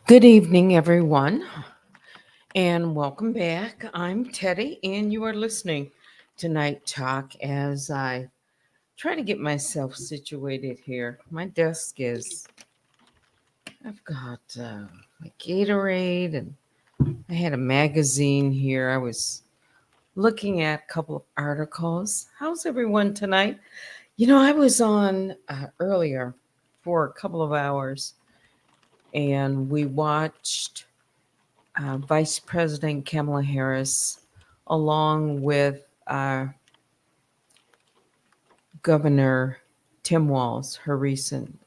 Good evening, everyone, and welcome back. I'm Teddy, and you are listening to Night Talk as I try to get myself situated here. My desk is, I've got my Gatorade, and I had a magazine here. I was looking at a couple of articles. How's everyone tonight? I was on earlier for a couple of hours, and we watched Vice President Kamala Harris, along with Governor Tim Walz, her recent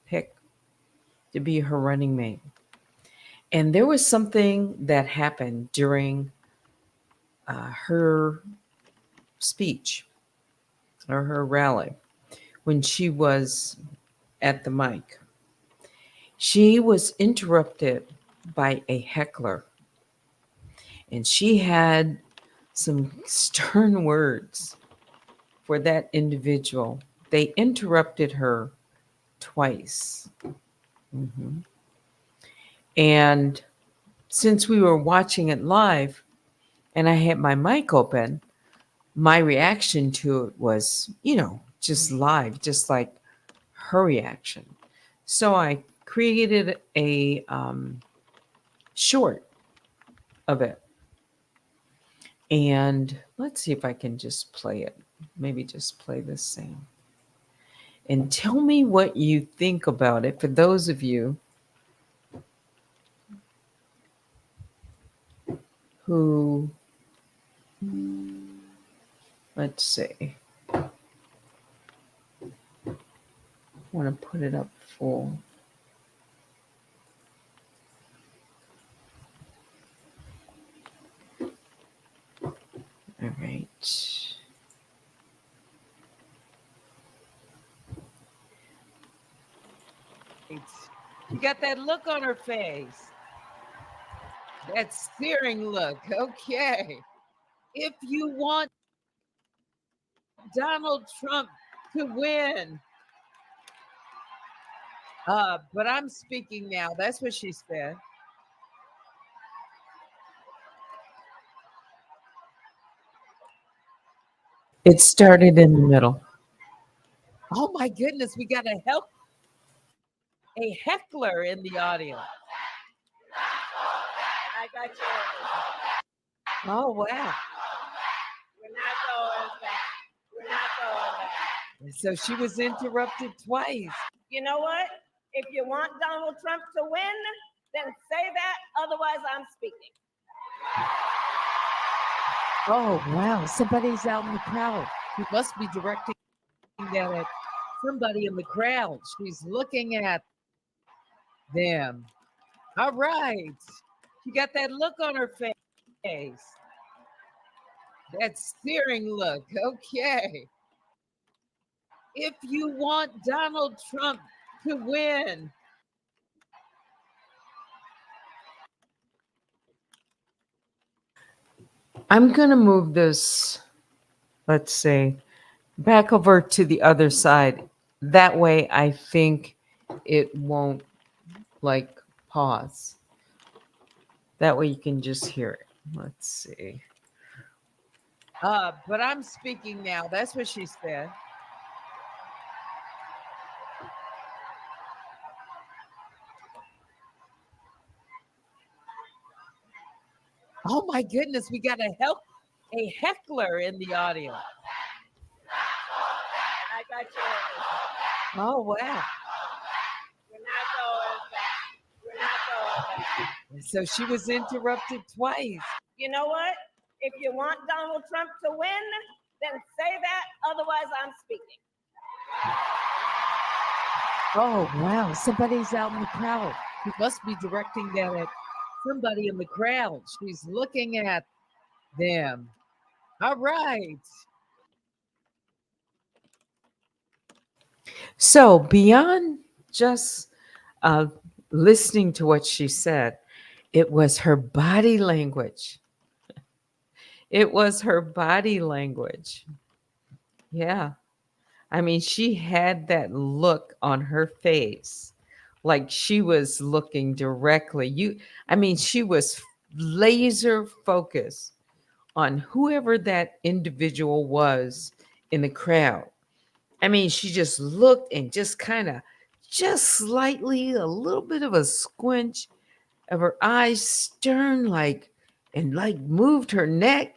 pick to be her running mate. And there was something that happened during her speech or her rally when she was at the mic. She was interrupted by a heckler, and she had some stern words for that individual. They interrupted her twice. Mm-hmm. And since we were watching it live and I had my mic open, my reaction to it was, just live, just like her reaction. So I created a short of it. And let's see if I can just play it. Maybe just play this same. And tell me what you think about it. For those of you who, let's see, want to put it up full. All right. You got that look on her face. That searing look. Okay. If you want Donald Trump to win. But I'm speaking now. That's what she said. It started in the middle. Oh my goodness, we got a heckler in the audience. I got you. Oh wow. We're not going back. We're not going back. So she was interrupted twice. You know what? If you want Donald Trump to win, then say that. Otherwise, I'm speaking. Oh wow, somebody's out in the crowd. He must be directing that at somebody in the crowd. She's looking at them. All right. She got that look on her face. That searing look. Okay. If you want Donald Trump to win. I'm going to move this, let's say, back over to the other side. That way I think it won't pause. That way you can just hear it. Let's see. But I'm speaking now. That's what she said. Oh my goodness, we got a heckler in the audience. I got you. Oh, wow. We're not going back. We're not going back. So she was interrupted twice. You know what? If you want Donald Trump to win, then say that. Otherwise, I'm speaking. Oh, wow. Somebody's out in the crowd. He must be directing that at somebody in the crowd. She's looking at them. All right. So, beyond just uh, listening to what she said, it was her body language. It was her body language. Yeah. I mean, she had that look on her face like she was looking directly. I mean, she was laser focused on whoever that individual was in the crowd. I mean, she just looked and just kind of, just slightly, a little bit of a squinch of her eyes, stern, like, and like moved her neck.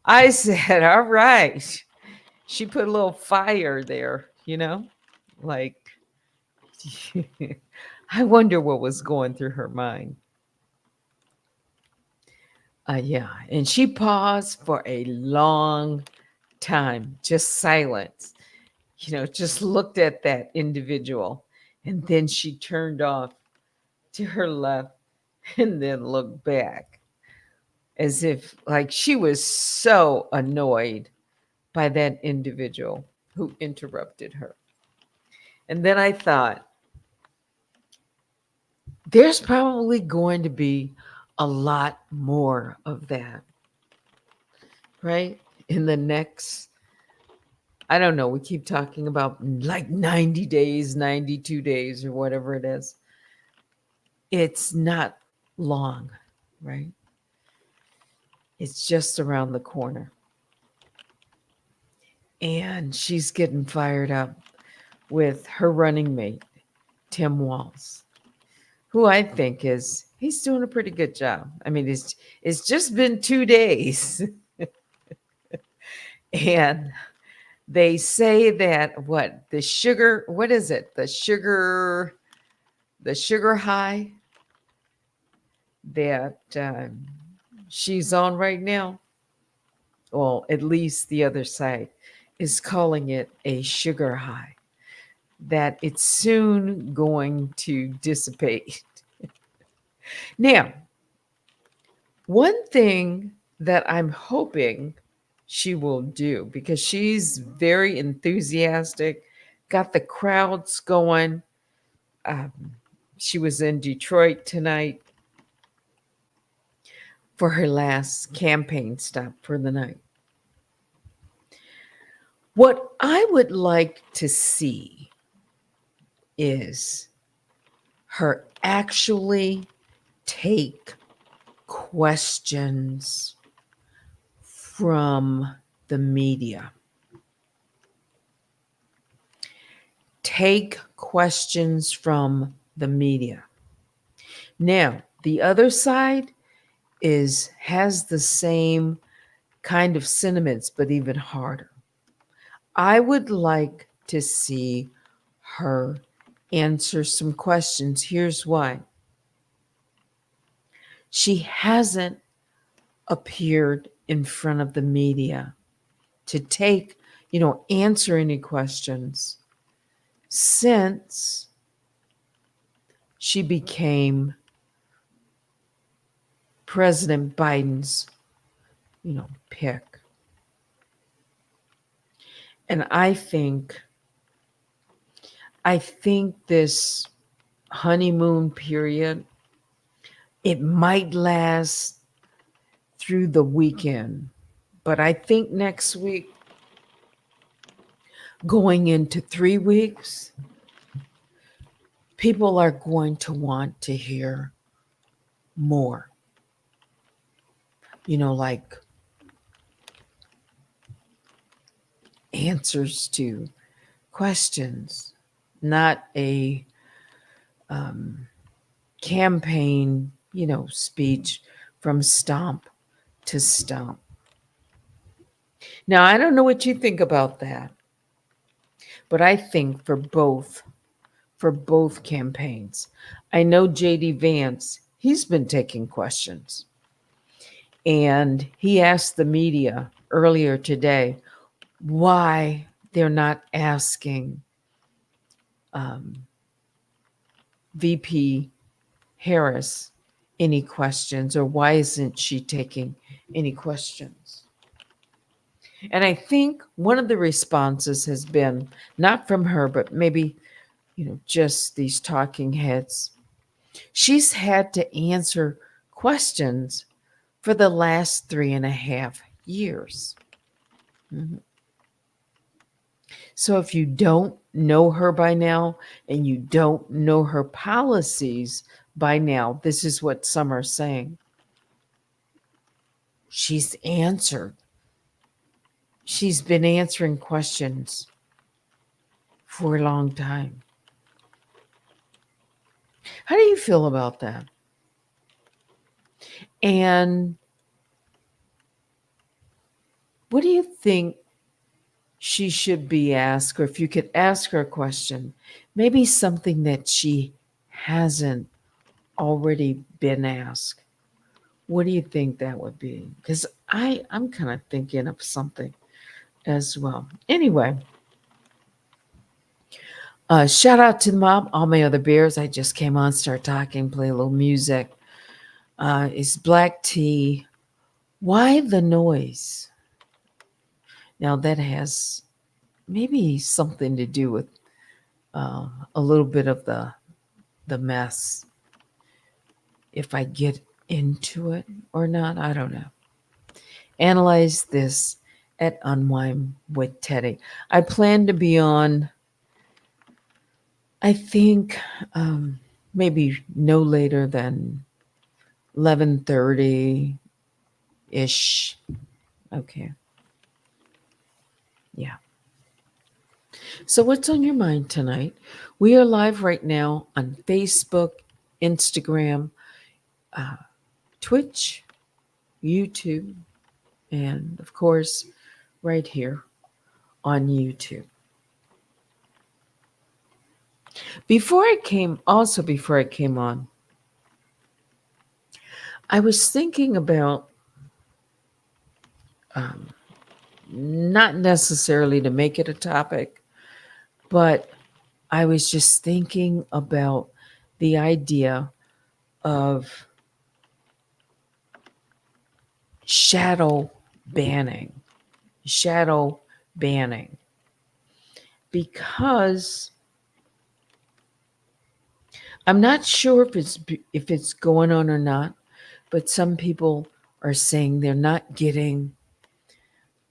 I said, all right. She put a little fire there, like, I wonder what was going through her mind. Yeah. And she paused for a long time, just silence, just looked at that individual. And then she turned off to her left and then looked back as if like she was so annoyed by that individual who interrupted her. And then I thought, there's probably going to be a lot more of that, right? In the next, I don't know, we keep talking about like 90 days, 92 days, or whatever it is. It's not long, right? It's just around the corner. And she's getting fired up with her running mate, Tim Walz, who I think he's doing a pretty good job. I mean, it's just been 2 days. And they say that what is it? The sugar high that she's on right now. Well, at least the other side is calling it a sugar high, that it's soon going to dissipate. Now, one thing that I'm hoping she will do, because she's very enthusiastic, got the crowds going. Um, she was in Detroit tonight for her last campaign stop for the night. What I would like to see is her actually take questions from the media. Take questions from the media. Now, the other side has the same kind of sentiments, but even harder. I would like to see her answer some questions. Here's why. She hasn't appeared in front of the media to answer any questions since she became President Biden's, pick. And I think this honeymoon period, it might last through the weekend, but I think next week, going into 3 weeks, people are going to want to hear more. Like answers to questions, not a campaign, speech from stomp to stomp. Now, I don't know what you think about that, but I think for both campaigns. I know JD Vance, he's been taking questions. And he asked the media earlier today why they're not asking VP Harris any questions, or why isn't she taking any questions? And I think one of the responses has been not from her, but maybe, just these talking heads. She's had to answer questions for the last 3.5 years. Mhm. So if you don't know her by now and you don't know her policies by now, this is what some are saying. She's answered. She's been answering questions for a long time. How do you feel about that? And what do you think she should be asked? Or if you could ask her a question, maybe something that she hasn't already been asked. What do you think that would be? Because I'm kind of thinking of something as well. Anyway, shout out to the mob, all my other bears. I just came on, start talking, play a little music. It's BlackTea. Why the noise? Now that has maybe something to do with a little bit of the mess. If I get into it or not, I don't know. Analyze this at Unwine with Teddy. I plan to be on, I think, maybe no later than 11:30 ish. Okay. Yeah. So what's on your mind tonight? We are live right now on Facebook, Instagram, Twitch, YouTube, and of course, right here on YouTube. Before I came on, I was thinking about um, not necessarily to make it a topic, but I was just thinking about the idea of shadow banning, shadow banning, because I'm not sure if it's going on or not, but some people are saying they're not getting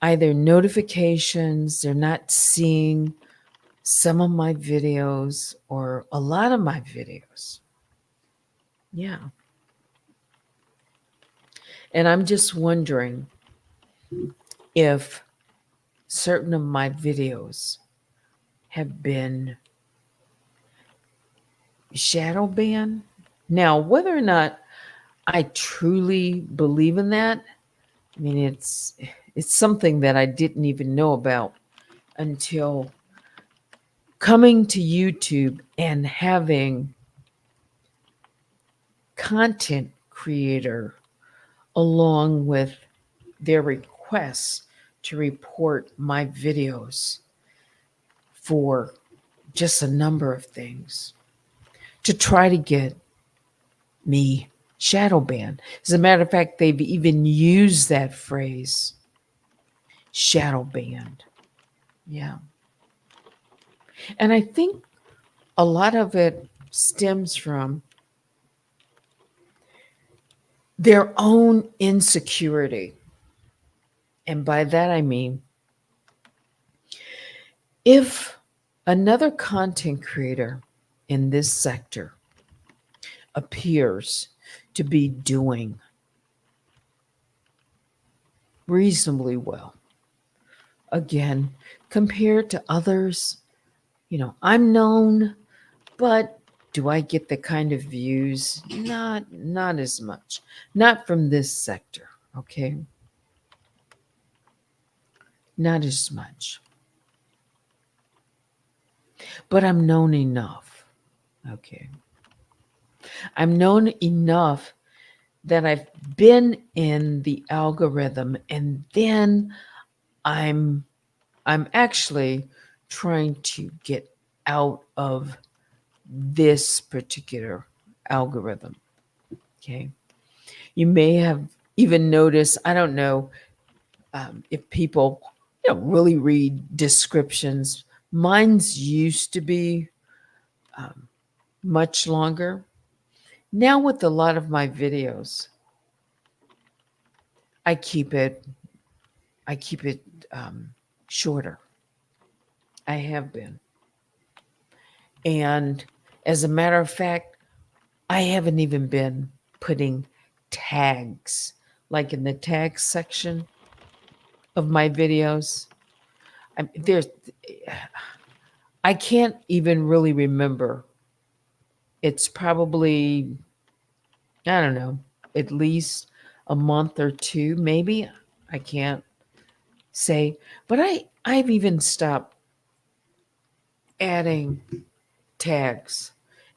either notifications, they're not seeing some of my videos or a lot of my videos. Yeah. And I'm just wondering if certain of my videos have been shadow banned. Now, whether or not I truly believe in that, I mean, it's something that I didn't even know about until coming to YouTube and having content creator along with their requests to report my videos for just a number of things to try to get me shadow banned. As a matter of fact, they've even used that phrase, shadow banned. Yeah. And I think a lot of it stems from their own insecurity. And by that I mean, if another content creator in this sector appears to be doing reasonably well, again, compared to others, I'm known, but do I get the kind of views? Not as much. Not from this sector, okay? not as much. But I'm known enough. Okay. I'm known enough that I've been in the algorithm, and then I'm actually trying to get out of this particular algorithm. Okay. You may have even noticed, I don't know if people really read descriptions. Mine's used to be much longer. Now with a lot of my videos, I keep it shorter. I have been. And as a matter of fact, I haven't even been putting tags, like in the tags section of my videos. I can't even really remember. It's probably, I don't know, at least a month or two, maybe. I can't say. But I've even stopped adding tags,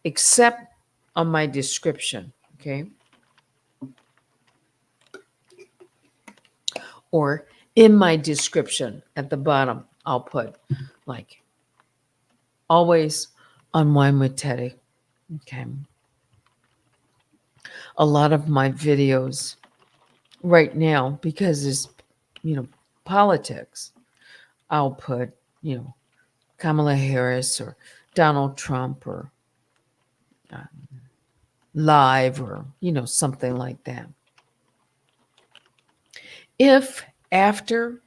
except on my description, okay? Or in my description at the bottom, I'll put like always unwind with Teddy. Okay. A lot of my videos right now, because it's, politics, I'll put, Kamala Harris or Donald Trump or live or, something like that. If after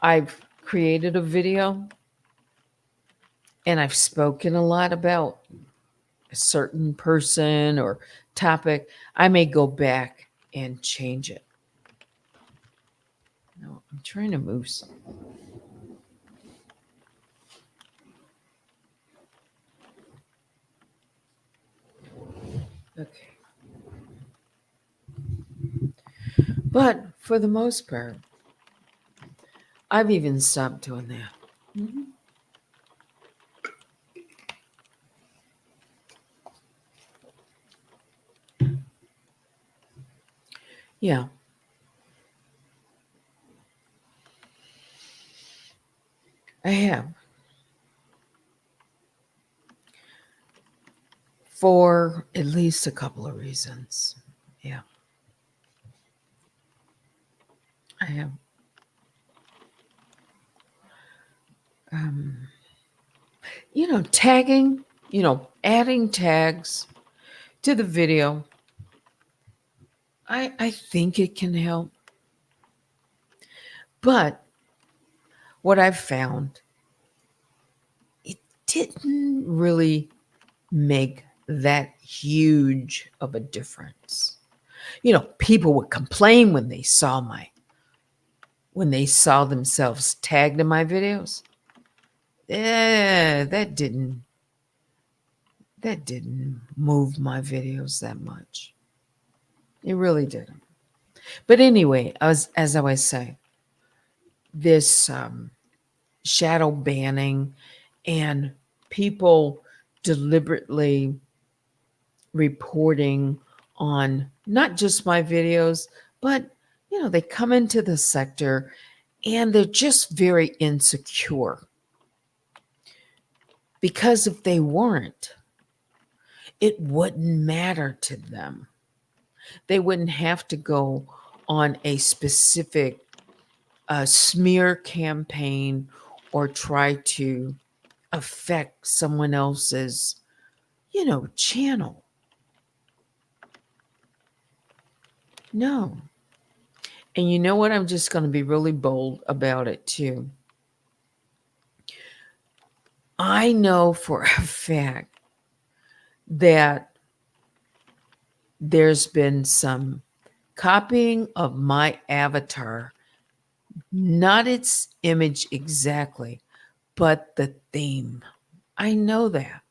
I've created a video and I've spoken a lot about a certain person or topic, I may go back and change it. No, I'm trying to move some. Okay. But for the most part, I've even stopped doing that. Mm-hmm. Yeah. I have. For at least a couple of reasons. Yeah. I have. Um, tagging, adding tags to the video, I think it can help. But what I've found, it didn't really make that huge of a difference. People would complain when they saw themselves tagged in my videos. That didn't move my videos that much. It really didn't. But anyway, as I was saying, this shadow banning and people deliberately reporting on not just my videos, but they come into the sector and they're just very insecure. Because if they weren't, it wouldn't matter to them. They wouldn't have to go on a specific smear campaign or try to affect someone else's, channel. No. And you know what? I'm just going to be really bold about it too. I know for a fact that there's been some copying of my avatar, not its image exactly, but the theme. I know that.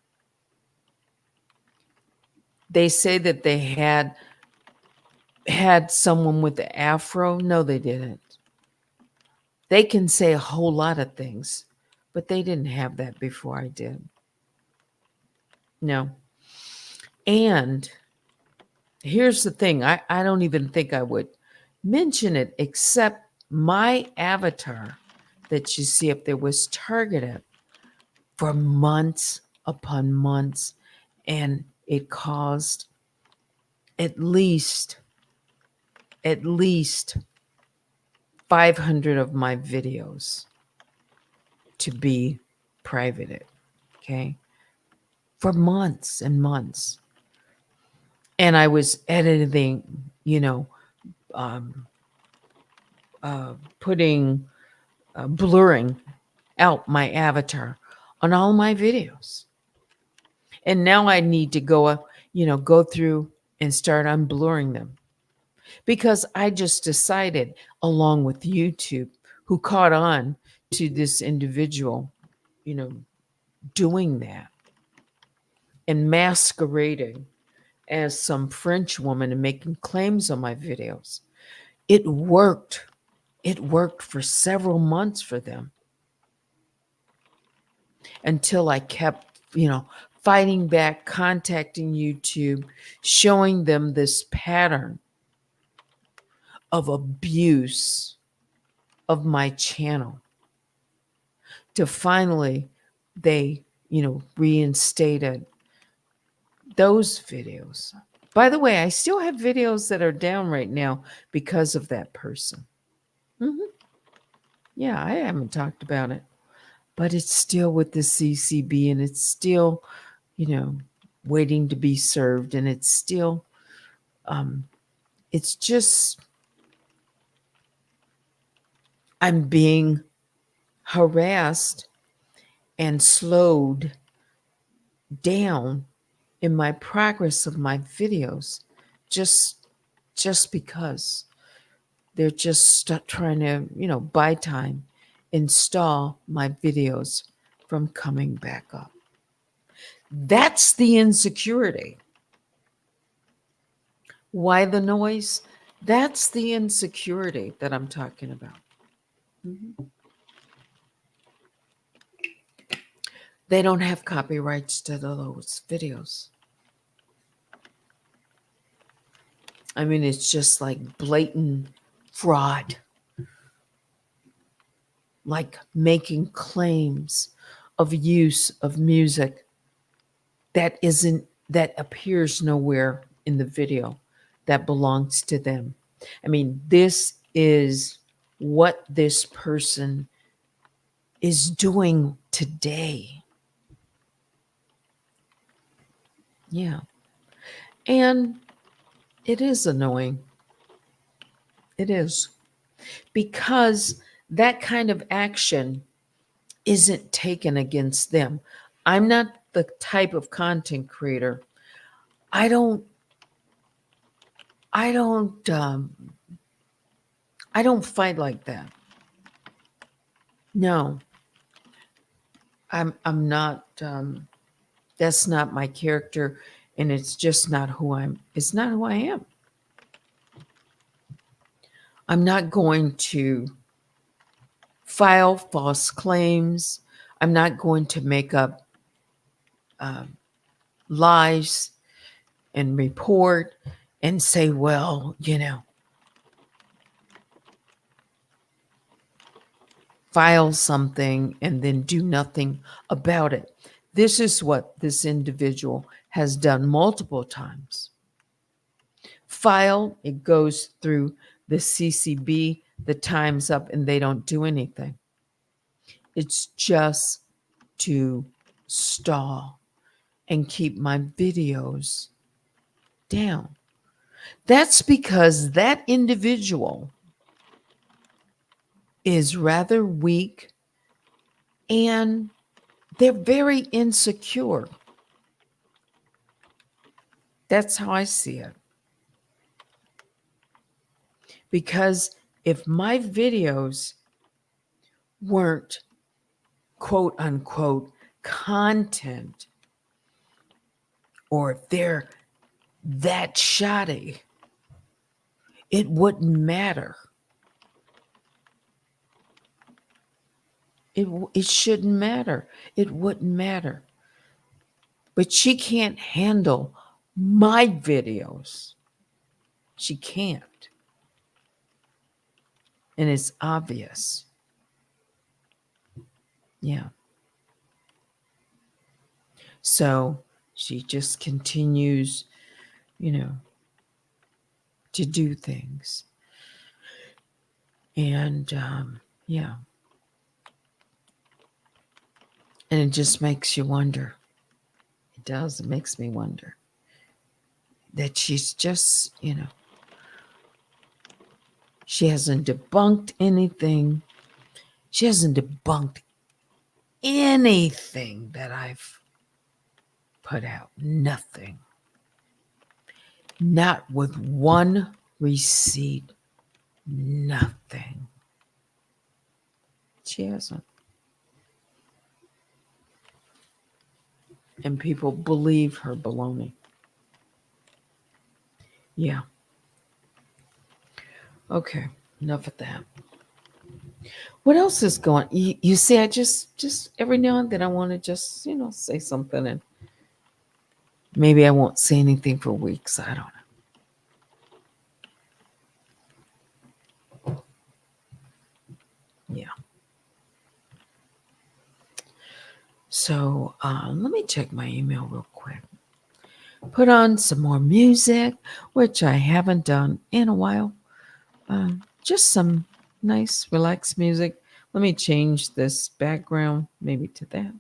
They say that they had someone with the afro. No, they didn't. They can say a whole lot of things, but they didn't have that before I did. No. And here's the thing, I don't even think I would mention it, except my avatar that you see up there was targeted for months upon months, and it caused at least 500 of my videos to be privated, okay, for months and months. And I was editing, um, putting blurring out my avatar on all my videos. And now I need to go through and start unblurring them, because I just decided, along with YouTube, who caught on to this individual, you know, doing that and masquerading as some French woman and making claims on my videos. It worked. It worked for several months for them, until I kept, fighting back, contacting YouTube, showing them this pattern of abuse of my channel, to finally they, reinstated those videos. By the way, I still have videos that are down right now because of that person. Yeah, I haven't talked about it, but it's still with the CCB, and it's still, waiting to be served, and it's still, it's just, I'm being harassed and slowed down in my progress of my videos, just because they're just trying to, buy time, install my videos from coming back up. That's the insecurity. Why the noise? That's the insecurity that I'm talking about. They don't have copyrights to those videos. I mean, it's just like blatant fraud, like making claims of use of music that appears nowhere in the video that belongs to them. I mean, this is what this person is doing today. Yeah. And it is annoying. It is. Because that kind of action isn't taken against them. I'm not the type of content creator. I don't I don't I don't fight like that. No. I'm not that's not my character, and it's just not it's not who I am. I'm not going to file false claims. I'm not going to make up lies and report and say, well, file something and then do nothing about it. This is what this individual has done multiple times. File, it goes through the CCB, the time's up, and they don't do anything. It's just to stall and keep my videos down. That's because that individual is rather weak, and they're very insecure. That's how I see it. Because if my videos weren't quote unquote content, or if they're that shoddy, it wouldn't matter. It shouldn't matter. It wouldn't matter. But she can't handle my videos. She can't. And it's obvious. Yeah. So she just continues, to do things. And yeah. And it just makes you wonder. It does. It makes me wonder that she's just, she hasn't debunked anything. She hasn't debunked anything that I've put out. Nothing. Not with one receipt. Nothing. She hasn't. And people believe her baloney. Yeah. Okay. Enough of that. What else is going? You see, I just every now and then I want to just say something, and maybe I won't say anything for weeks. I don't know. Yeah. So let me check my email real quick. Put on some more music, which I haven't done in a while. Just some nice, relaxed music. Let me change this background maybe to that.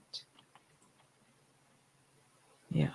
Yeah.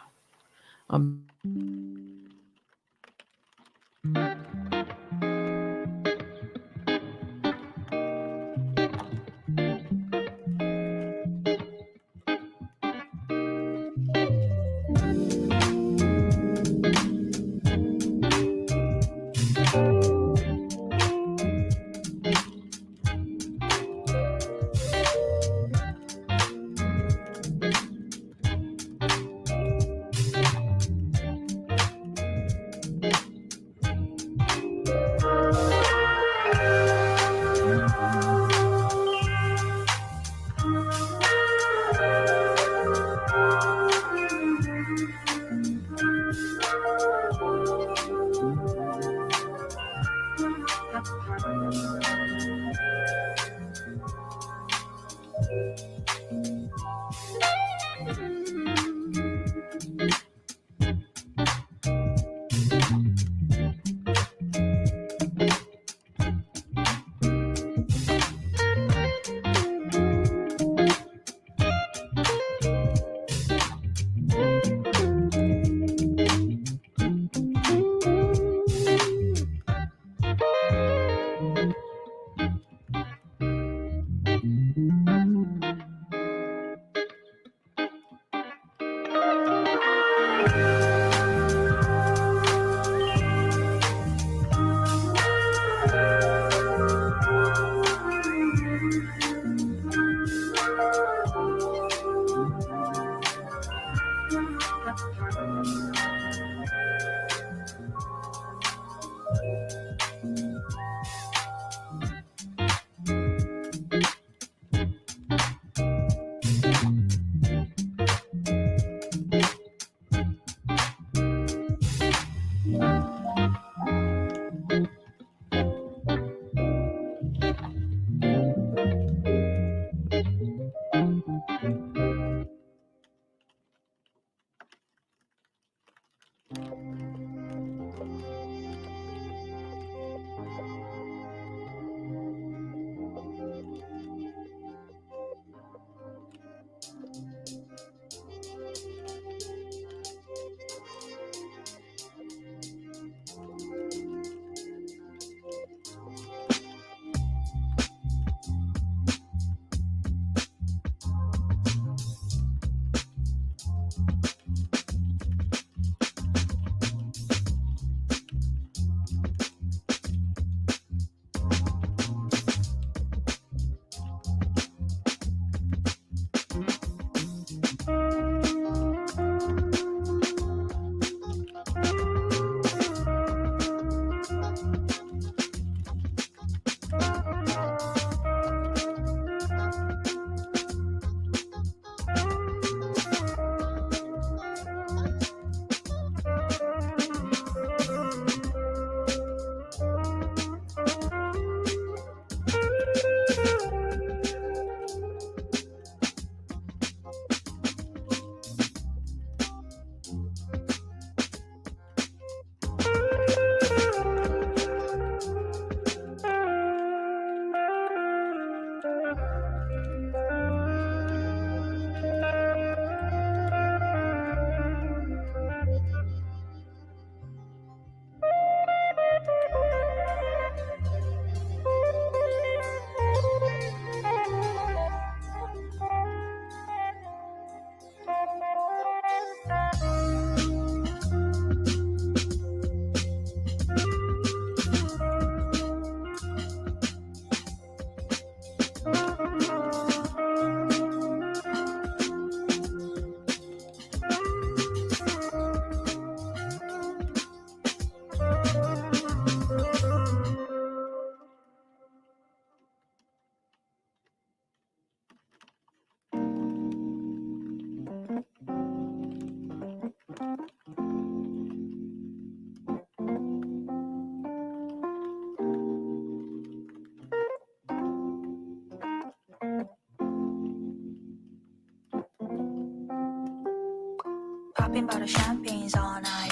Popping bottle champagnes all night.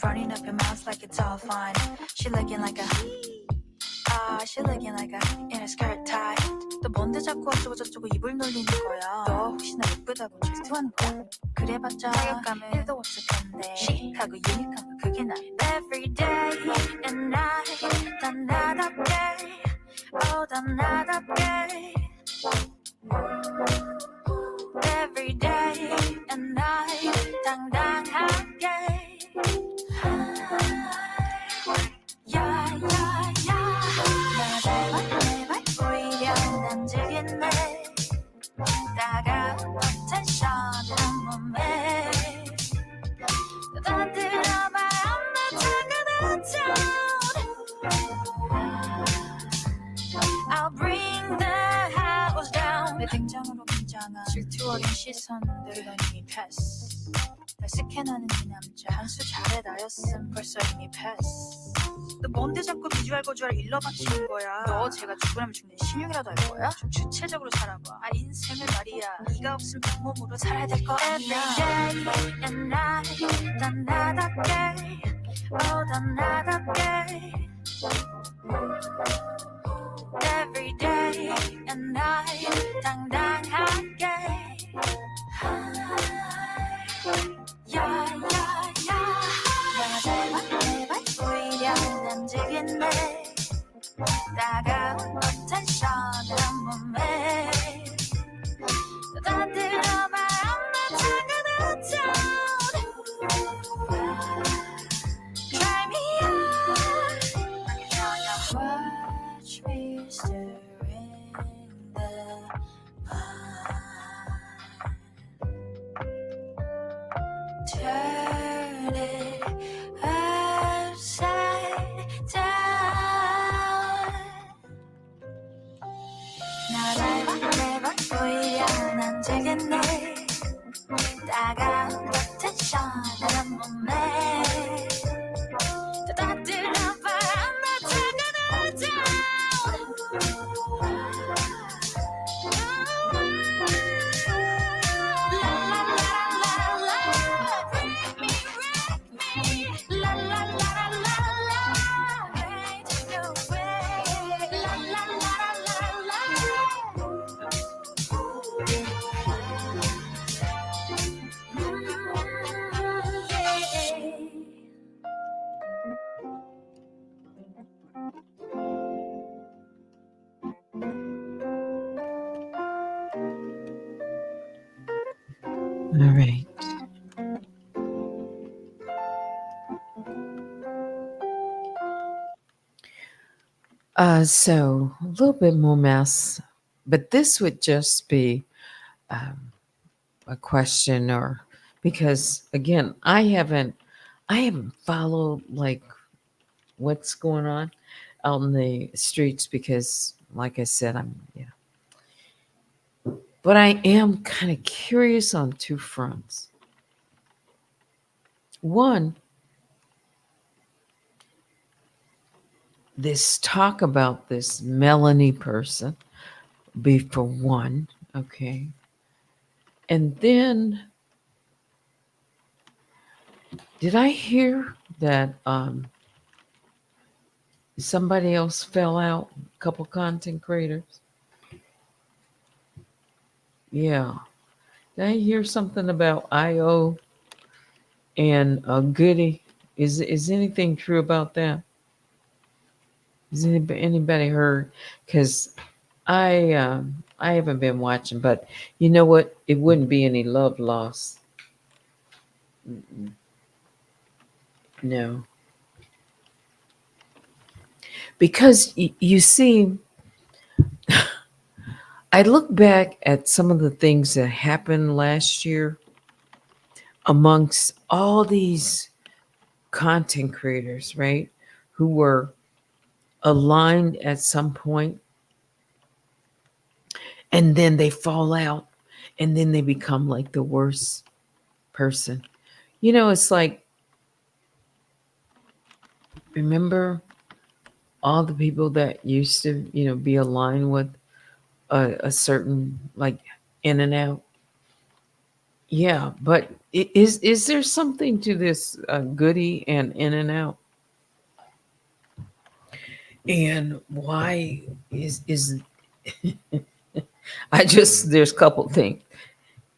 Running up your mouth like it's all fine. She looking like a she looking like a in a skirt tie. 또 뭔데 자꾸 어쩌고 저쩌고 입을 놀리는 거야. 너 혹시나 예쁘다고 질투하는 거야? 그래봤자 타격감은 1도 없을 텐데 시하고 유니크한 거 그게 나. Every day and night 단 나답게 oh 단 나답게 Every day and night 당당하게 야야야 나 오히려 난 즐긴네 따가운 텐션을 한 몸에 다 들어봐 I'm not talking I'll bring the house down 내 등장으로 긴장한 질투 어린 시선들 넌 이미 패스 날 스캔하는 이 남자 한 수 잘해 나였음 벌써 이미 패스 너 뭔데 자꾸 비주얼 거주알 일러 바치는 거야 너 제가 죽으라면 죽는 신용이라도 할 거야? 좀 주체적으로 살아봐 인생을 말이야 네가 없으면 병몸으로 살아야 될 거 아니야 Every day and night 단 나답게 단 나답게 Every day and night 당당하게 야야야 나 제발 오히려 난 즐긴네 따가운 텐션을 한 몸에 다 들어봐 I'm not Try me out Watch me stir in the Turn it upside down 나 밟아 오히려 난 즐겼네 따가운 텐션을 한 몸에 다 들어봐 I'm not taking it down All right. So a little bit more mess, but this would just be a question, or because again, I haven't followed like what's going on out in the streets because, like I said, but I am kind of curious on two fronts. One, this talk about this Melanie person, be for one, okay. And then, did I hear that somebody else fell out? A couple content creators. Yeah. Did I hear something about IO and Goody? Is anything true about that? Has anybody heard? Because I haven't been watching, but you know what? It wouldn't be any love loss. Mm-mm. No. Because you see, I look back at some of the things that happened last year amongst all these content creators, right? Who were aligned at some point, and then they fall out, and then they become like the worst person. You know, it's like, remember all the people that used to, be aligned with a certain, like, In and Out. Yeah, but is there something to this Goody and In and Out? And why is I just there's a couple things.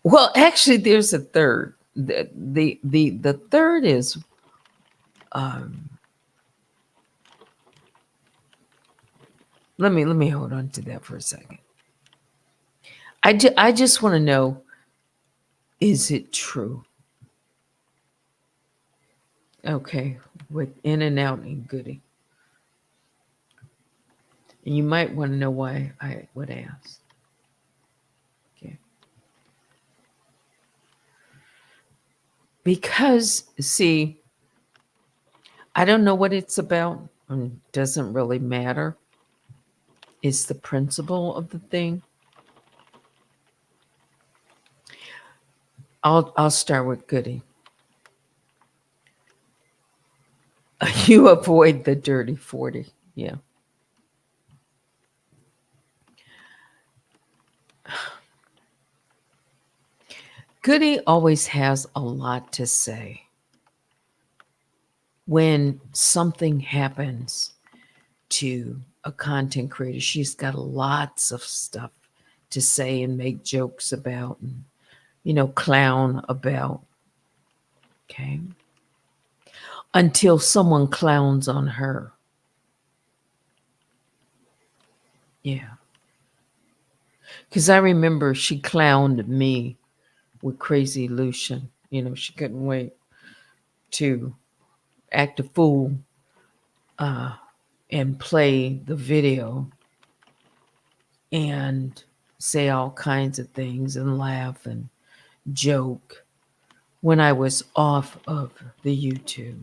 Well, actually, there's a third. The third is um, let me hold on to that for a second. I just want to know, is it true? Okay, with In and Out and Goody, and you might want to know why I would ask. Okay, because see, I don't know what it's about. Doesn't really matter. It's the principle of the thing. I'll start with Goody. You avoid the dirty 40. Yeah. Goody always has a lot to say. When something happens to a content creator, she's got lots of stuff to say and make jokes about and, clown about. Okay. Until someone clowns on her. Yeah. Because I remember she clowned me with Crazy Lucian. She couldn't wait to act a fool uh, and play the video and say all kinds of things and laugh and joke when I was off of the YouTube.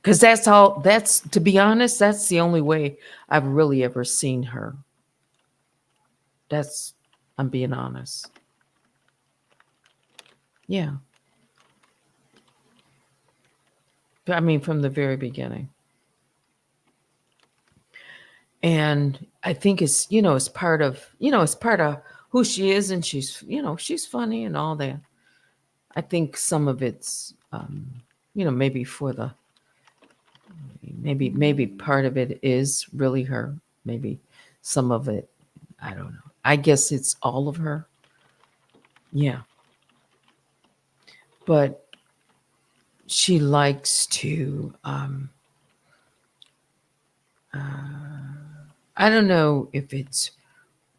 Because to be honest, that's the only way I've really ever seen her. I'm being honest. Yeah. I mean, from the very beginning. And I think it's part of, it's part of who she is. And she's funny and all that. I think some of it's, maybe maybe part of it is really her. Maybe some of it, I don't know. I guess it's all of her. Yeah. But she likes to, I don't know if it's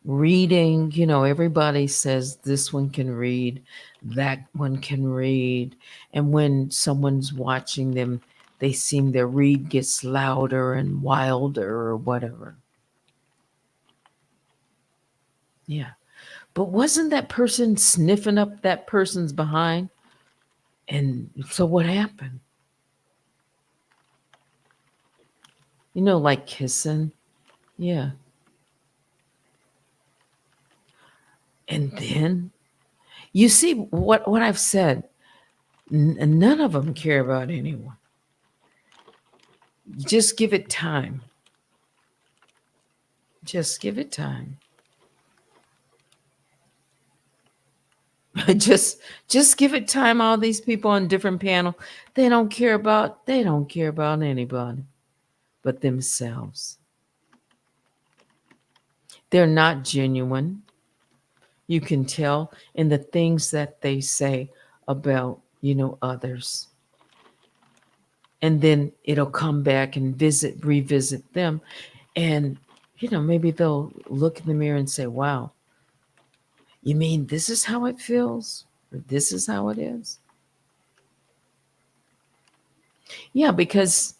reading. Everybody says this one can read, that one can read. And when someone's watching them, they seem their read gets louder and wilder or whatever. Yeah. But wasn't that person sniffing up that person's behind? And so what happened? Like kissing. Yeah. And then you see what I've said. None of them care about anyone. Just give it time. Just give it time. just give it time. All these people on different panel, they don't care about anybody but themselves. They're not genuine. You can tell in the things that they say about, others. And then it'll come back and revisit them. And, maybe they'll look in the mirror and say, wow, you mean this is how it feels? Or this is how it is? Yeah, because,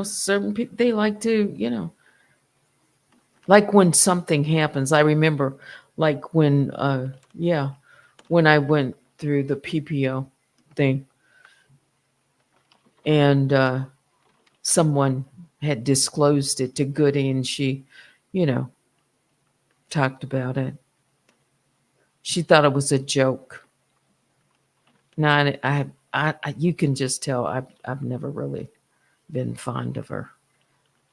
certain people, they like to, like when something happens. I remember like when I went through the PPO thing and someone had disclosed it to Goody and she, talked about it. She thought it was a joke. Now you can just tell I've never really been fond of her.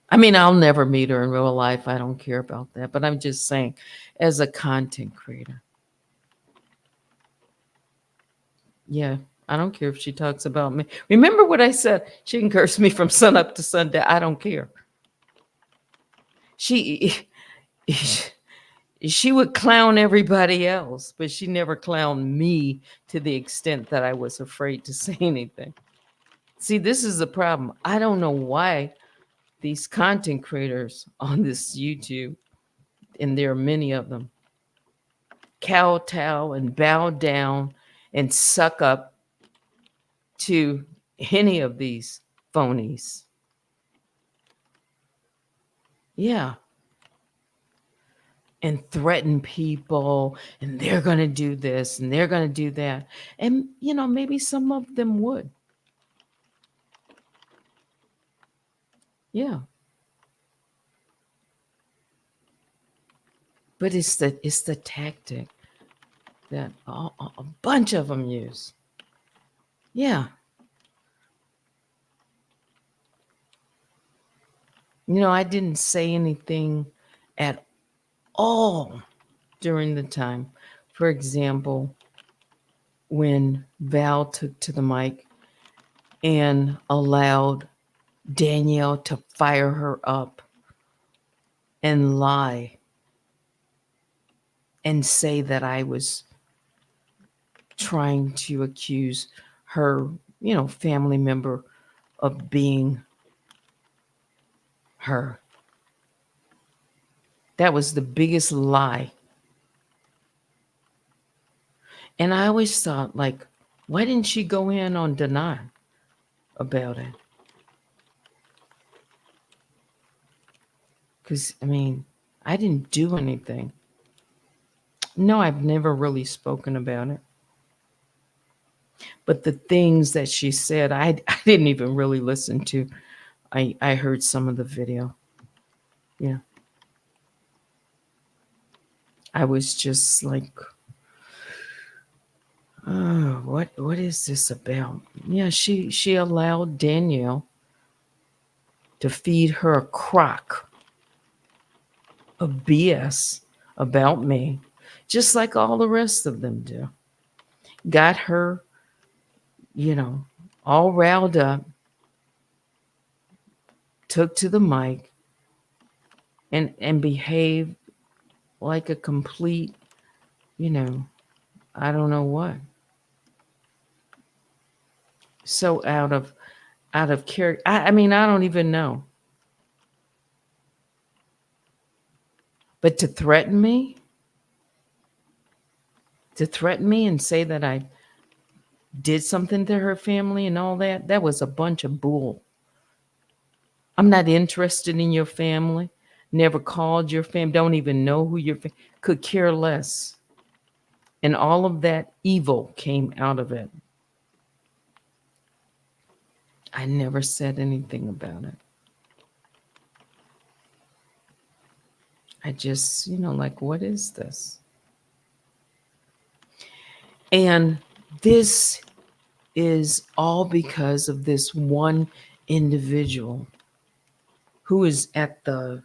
I mean, I'll never meet her in real life. I don't care about that. But I'm just saying, as a content creator, Yeah, I don't care if she talks about me. Remember what I said? She can curse me from sun up to sundown. I don't care. She she would clown everybody else, but she never clowned me to the extent that I was afraid to say anything. See, this is the problem. I don't know why these content creators on this YouTube, and there are many of them, kowtow and bow down and suck up to any of these phonies. Yeah. And threaten people, and they're going to do this and they're going to do that. And, maybe some of them would. Yeah. But it's the tactic that a bunch of them use. Yeah. I didn't say anything at all during the time. For example, when Val took to the mic and allowed Danielle to fire her up and lie and say that I was trying to accuse her, family member of being her. That was the biggest lie. And I always thought, like, why didn't she go in on Deny about it? Because, I didn't do anything. No, I've never really spoken about it. But the things that she said, I didn't even really listen to. I heard some of the video. Yeah. I was just like, oh, what is this about? Yeah, she allowed Danielle to feed her a crock of BS about me, just like all the rest of them do. Got her, all riled up, took to the mic, and behaved like a complete, I don't know what. So out of character. I don't even know. But to threaten me and say that I did something to her family and all that was a bunch of bull. I'm not interested in your family. Never called your family. Don't even know who your family. Could care less. And all of that evil came out of it. I never said anything about it. I just, like, what is this? And this is all because of this one individual who is at the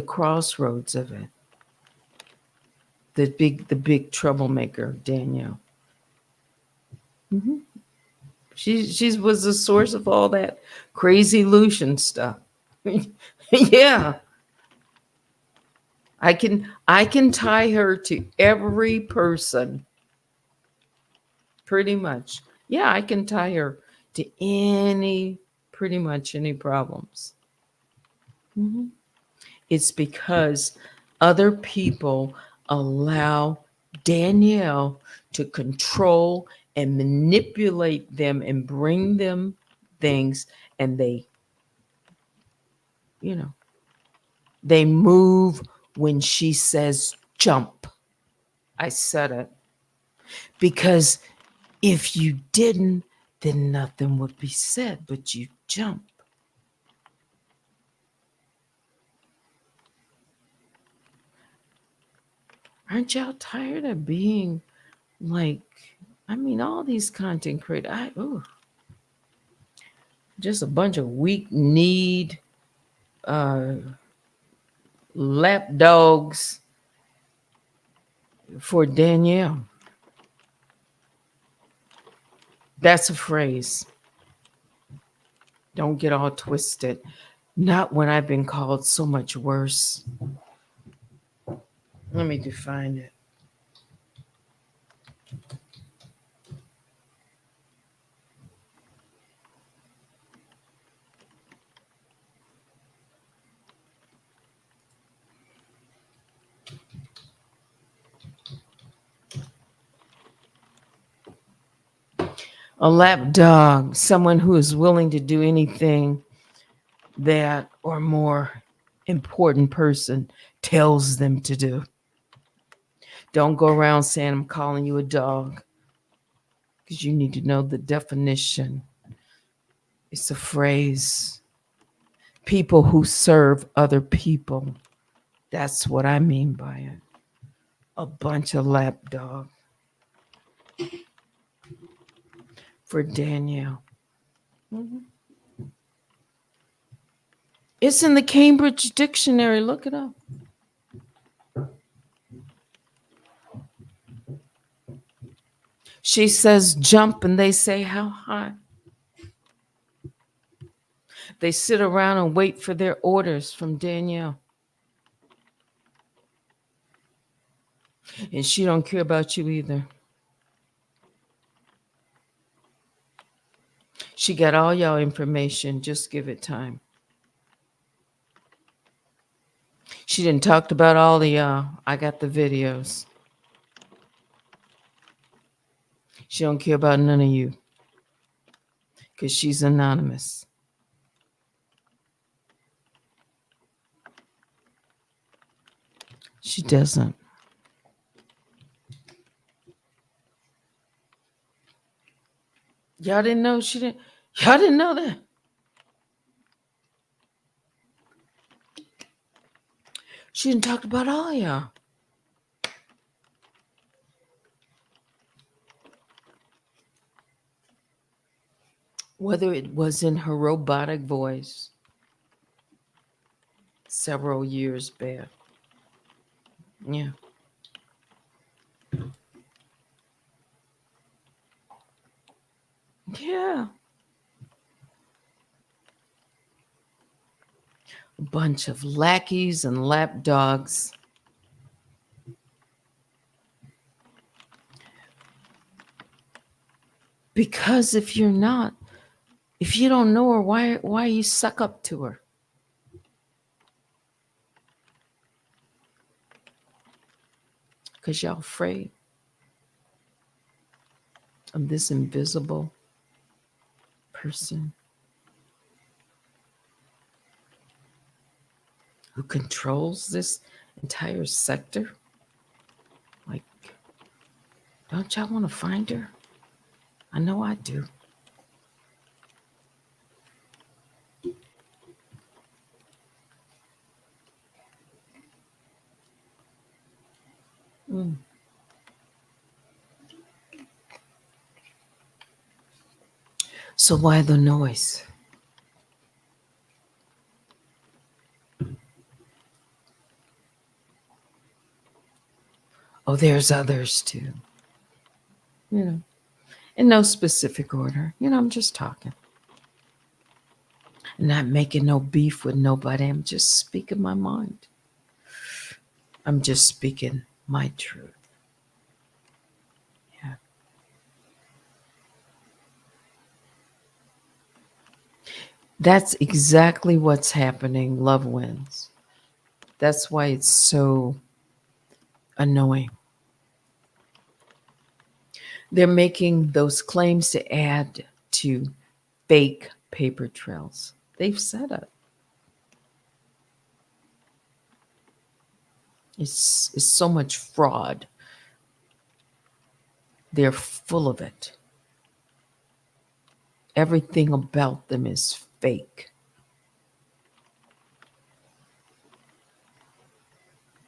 crossroads of it. The big troublemaker, Danielle. Mm-hmm. She was the source of all that crazy Lucian stuff. Yeah. I can tie her to every person. Pretty much. Yeah, I can tie her to pretty much any problems. Mm-hmm. It's because other people allow Danielle to control and manipulate them and bring them things, and they move when she says jump. I said it. Because if you didn't, then nothing would be said, but you jump. Aren't y'all tired of being like, all these content creators, just a bunch of weak-kneed lap dogs for Danielle. That's a phrase. Don't get all twisted. Not when I've been called so much worse. Let me define it. A lap dog, someone who is willing to do anything that or more important person tells them to do. Don't go around saying I'm calling you a dog, because you need to know the definition. It's a phrase. People who serve other people. That's what I mean by it. A bunch of lapdog. For Danielle. Mhm. It's in the Cambridge Dictionary. Look it up. She says jump and they say how high. They sit around and wait for their orders from Danielle. And she don't care about you either. She got all y'all information. Just give it time. She didn't talk about all the I got the videos. She don't care about none of you. Because she's anonymous. She doesn't. Y'all didn't know she didn't. Y'all didn't know that. She didn't talk about all y'all. Whether it was in her robotic voice several years back. Yeah. Yeah. A bunch of lackeys and lapdogs. Because if you're not, if you don't know her, why you suck up to her? Because y'all afraid of this invisible person who controls this entire sector. Like, don't y'all want to find her? I know I do. So why the noise? Oh, there's others too. You know, in no specific order. You know, I'm just talking. Not making no beef with nobody. I'm just speaking my mind. I'm just speaking my truth. Yeah. That's exactly what's happening. Love wins. That's why it's so annoying. They're making those claims to add to fake paper trails. They've said it. It's so much fraud. They're full of it. Everything about them is fake.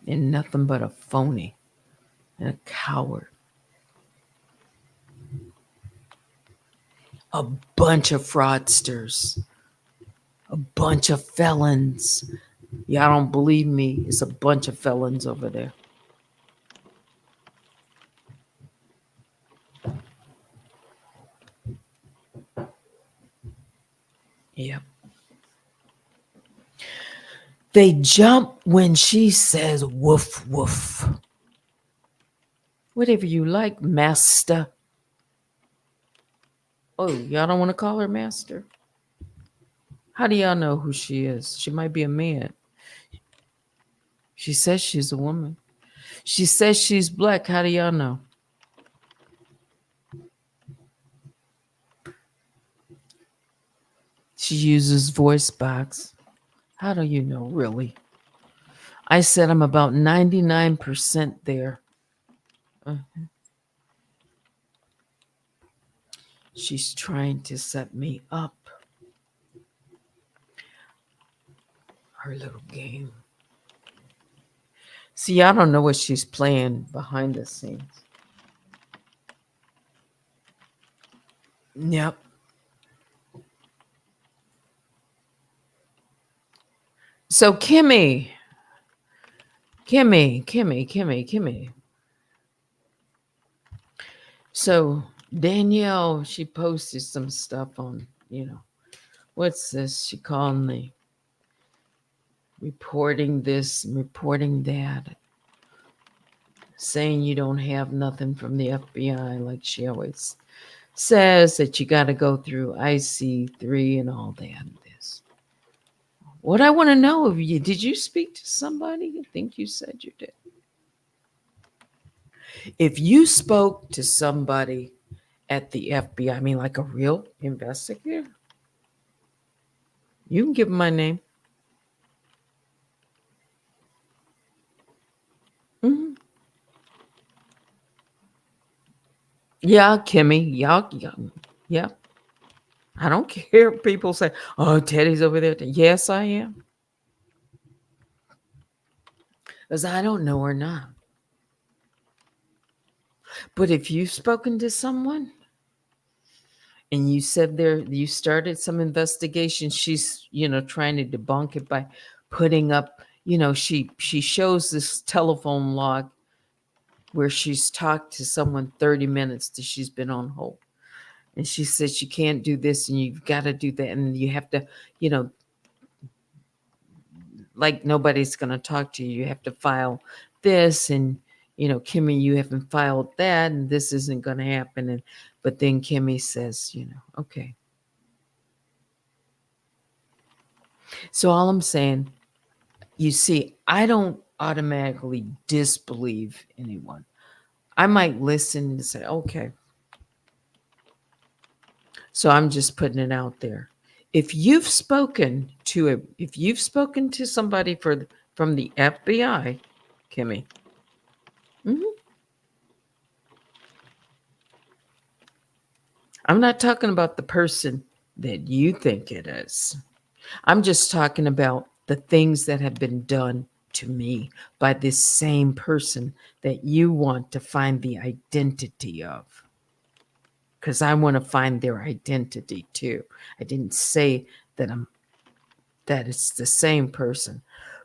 And nothing but a phony and a coward. A bunch of fraudsters. A bunch of felons. Y'all don't believe me. It's a bunch of felons over there. Yep. They jump when she says woof, woof. Whatever you like, master. Oh, y'all don't want to call her master? How do y'all know who she is? She might be a man. She says she's a woman. She says she's black. How do y'all know? She uses voice box. How do you know, really? I said I'm about 99% there. Uh-huh. She's trying to set me up. Her little game. See, I don't know what she's playing behind the scenes. Yep. So Kimmy. So Danielle, she posted some stuff on, what's this? She called me reporting this, reporting that, saying you don't have nothing from the FBI, like she always says, that you got to go through IC3 and all that. And this. What I want to know of you, did you speak to somebody? I think you said you did. If you spoke to somebody at the FBI, I mean, like a real investigator, you can give them my name. Mm-hmm. Yeah, Kimmy. Yeah. I don't care. People say, oh, Teddy's over there. Yes, I am. Because I don't know or not. But if you've spoken to someone and you said you started some investigation, she's, trying to debunk it by putting up, she shows this telephone log where she's talked to someone 30 minutes that she's been on hold. And she says you can't do this and you've got to do that. And you have to, like nobody's going to talk to you. You have to file this. And, Kimmy, you haven't filed that. And this isn't going to happen. But then Kimmy says, okay. So all I'm saying, you see, I don't automatically disbelieve anyone. I might listen and say, okay. So I'm just putting it out there. If you've spoken to somebody from the FBI, Kimmy, I'm not talking about the person that you think it is. I'm just talking about the things that have been done to me by this same person that you want to find the identity of. Because I want to find their identity too. I didn't say that it's the same person.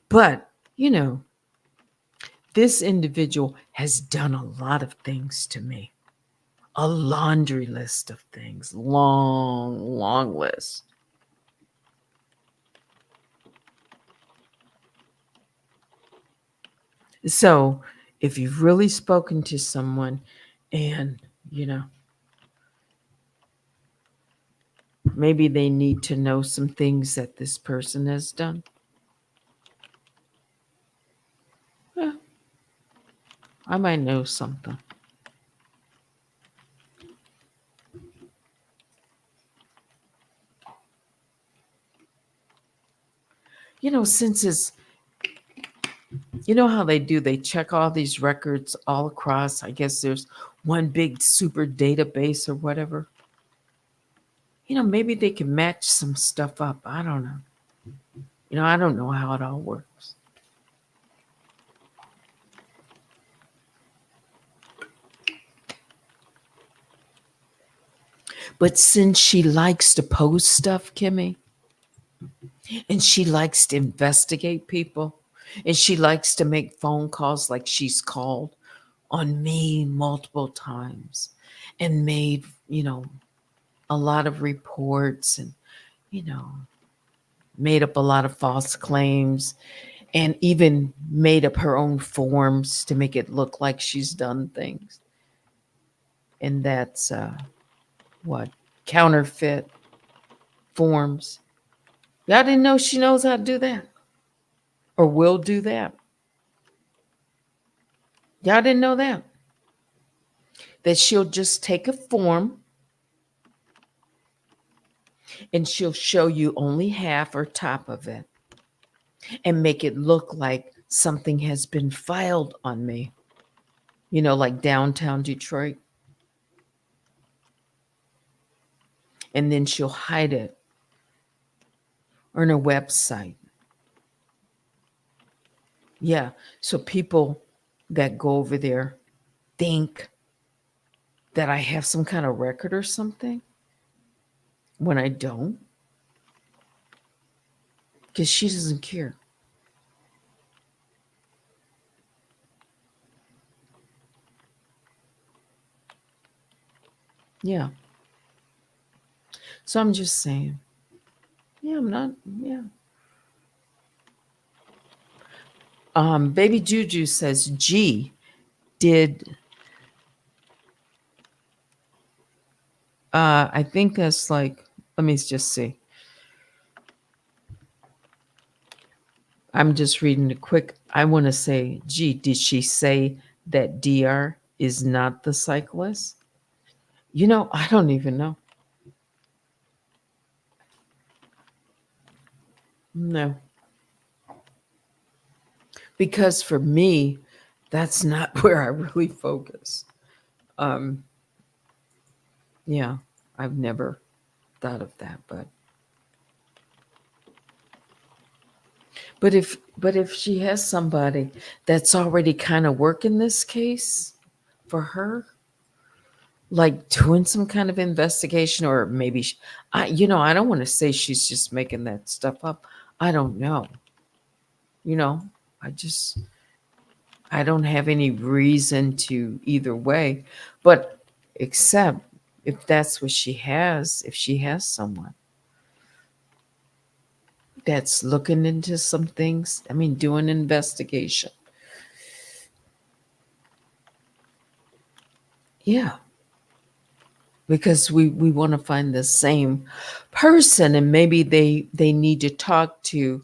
But, this individual has done a lot of things to me. A laundry list of things. Long list. So if you've really spoken to someone and, maybe they need to know some things that this person has done. Yeah, I might know something. Since it's, how they do, they check all these records all across. I guess there's one big super database or whatever. Maybe they can match some stuff up. I don't know. I don't know how it all works. But since she likes to post stuff, Kimmy, and she likes to investigate people, and she likes to make phone calls like she's called on me multiple times and made, a lot of reports and, made up a lot of false claims and even made up her own forms to make it look like she's done things. And that's what? Counterfeit forms. Y'all didn't know she knows how to do that or will do that. Y'all didn't know that. That she'll just take a form and she'll show you only half or top of it and make it look like something has been filed on me. Like downtown Detroit. And then she'll hide it on her website. Yeah. So people that go over there think that I have some kind of record or something when I don't. Because she doesn't care. Yeah. So I'm just saying. Yeah, I'm not. Yeah. Baby Juju says, gee, did I think that's like, let me just see. I'm just reading it quick. I want to say, gee, did she say that DR is not the cyclist? I don't even know. No. Because for me, that's not where I really focus. Yeah, I've never thought of that, but if she has somebody that's already kind of working this case for her, like doing some kind of investigation, or maybe I don't want to say she's just making that stuff up. I don't know. I just I don't have any reason to either way, but except if that's what she has, if she has someone that's looking into some things, doing an investigation. Yeah. Because we want to find the same person, and maybe they need to talk to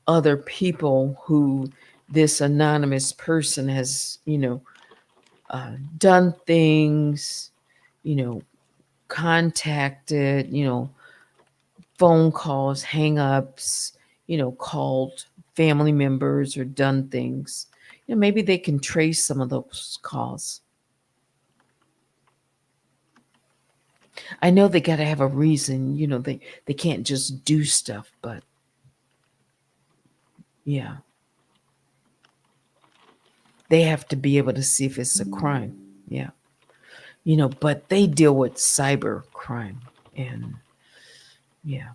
other people who this anonymous person has, done things, contacted, phone calls, hang-ups, called family members or done things. Maybe they can trace some of those calls. I know they got to have a reason, they can't just do stuff, but yeah. They have to be able to see if it's a crime. Yeah. But they deal with cyber crime, and yeah.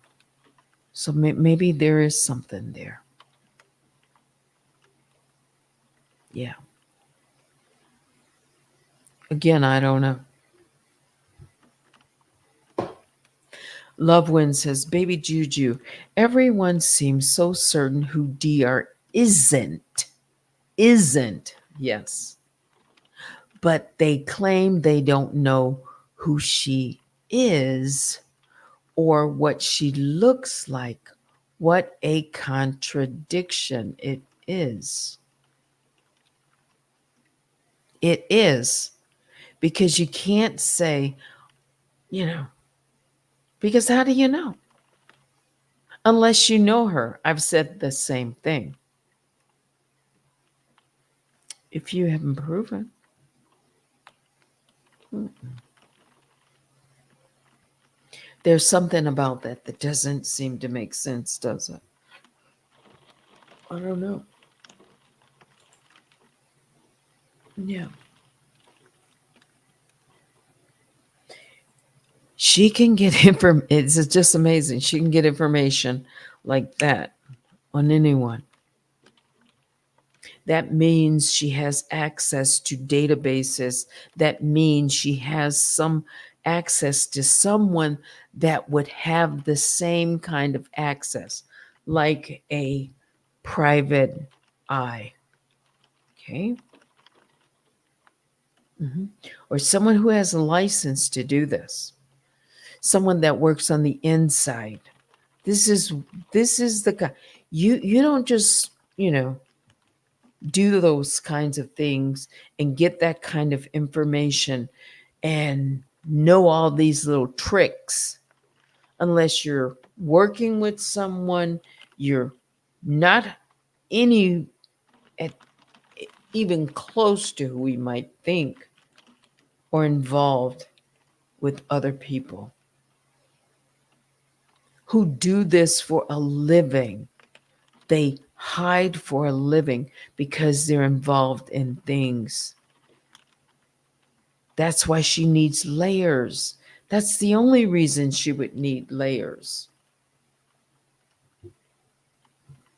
So maybe there is something there. Yeah. Again, I don't know. Lovewind says, Baby Juju, everyone seems so certain who DR isn't. Isn't. Yes. But they claim they don't know who she is or what she looks like. What a contradiction it is. It is. Because you can't say, because how do you know? Unless you know her. I've said the same thing. If you haven't proven. There's something about that doesn't seem to make sense, does it? I don't know. Yeah. She can get it's just amazing. She can get information like that on anyone. That means she has access to databases. That means she has some access to someone that would have the same kind of access, like a private eye. Okay. Or someone who has a license to do this, someone that works on the inside. This is the guy. You don't just, do those kinds of things and get that kind of information and know all these little tricks unless you're working with someone, you're not any at, even close to who we might think, or involved with other people who do this for a living. They hide for a living because they're involved in things. That's why she needs layers. That's the only reason she would need layers.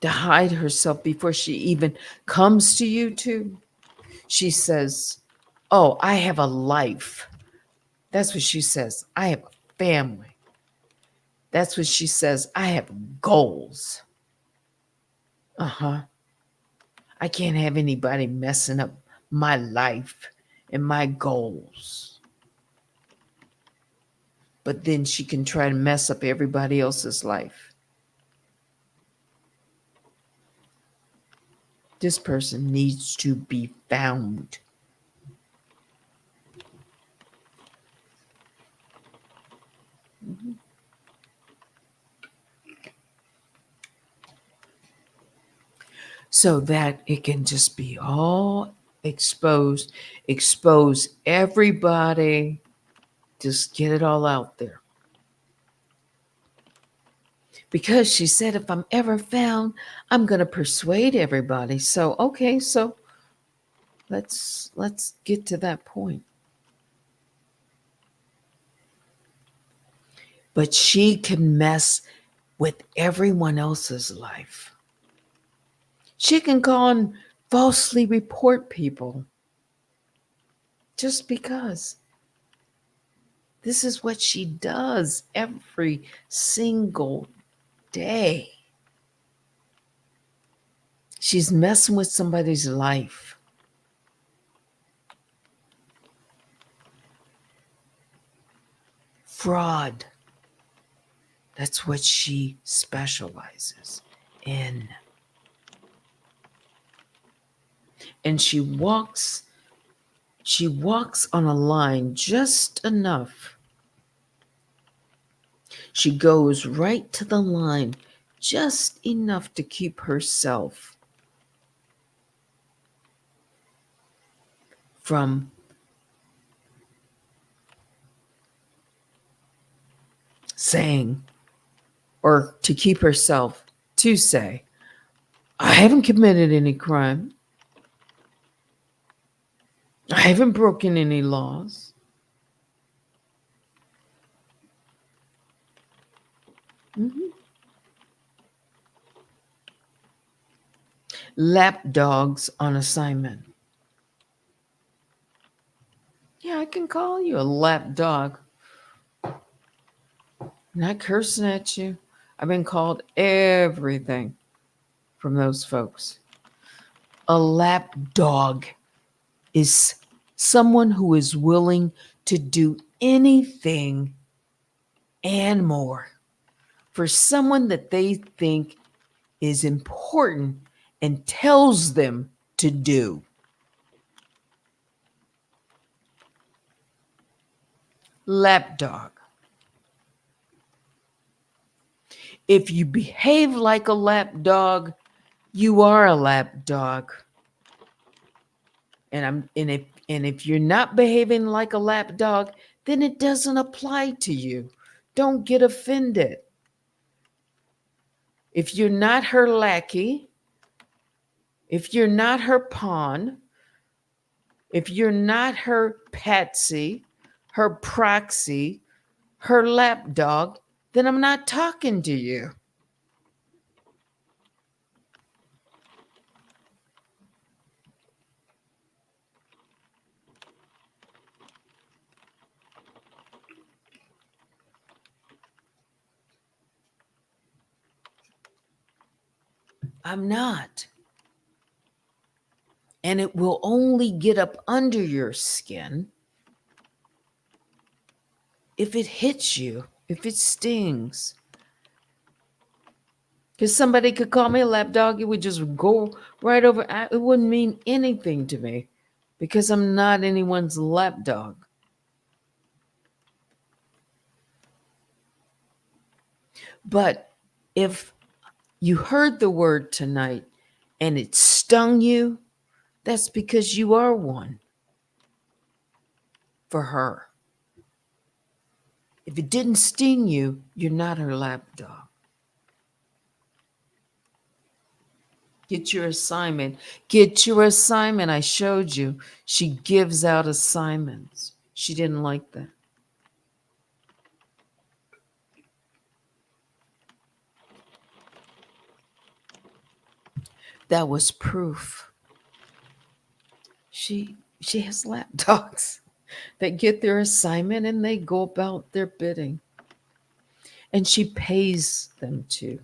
To hide herself before she even comes to YouTube. She says, "Oh, I have a life." That's what she says. "I have a family." That's what she says. "I have goals." I can't have anybody messing up my life and my goals. But then she can try to mess up everybody else's life. This person needs to be found. So that it can just be all exposed, expose everybody, just get it all out there. Because she said, if I'm ever found, I'm going to persuade everybody. So, okay, so let's get to that point. But she can mess with everyone else's life. She can call and falsely report people just because. This is what she does every single day. She's messing with somebody's life. Fraud. That's what she specializes in. And she walks on a line just enough. She goes right to the line just enough to keep herself from saying, or to keep herself to say, I haven't committed any crime. I haven't broken any laws. Lap dogs on assignment. Yeah, I can call you a lap dog. Not cursing at you. I've been called everything from those folks. A lap dog is someone who is willing to do anything and more for someone that they think is important and tells them to do. Lapdog. If you behave like a lapdog, you are a lapdog. And if you're not behaving like a lapdog, then it doesn't apply to you. Don't get offended. If you're not her lackey, if you're not her pawn, if you're not her patsy, her proxy, her lapdog, then I'm not talking to you. I'm not. And it will only get up under your skin if it hits you, if it stings. Because somebody could call me a lapdog, it would just go right over. It wouldn't mean anything to me because I'm not anyone's lapdog. But if you heard the word tonight and it stung you, that's because you are one for her. If it didn't sting you, you're not her lapdog. Get your assignment. Get your assignment. I showed you. She gives out assignments. She didn't like that. That was proof. She has lapdogs that get their assignment and they go about their bidding. And she pays them to.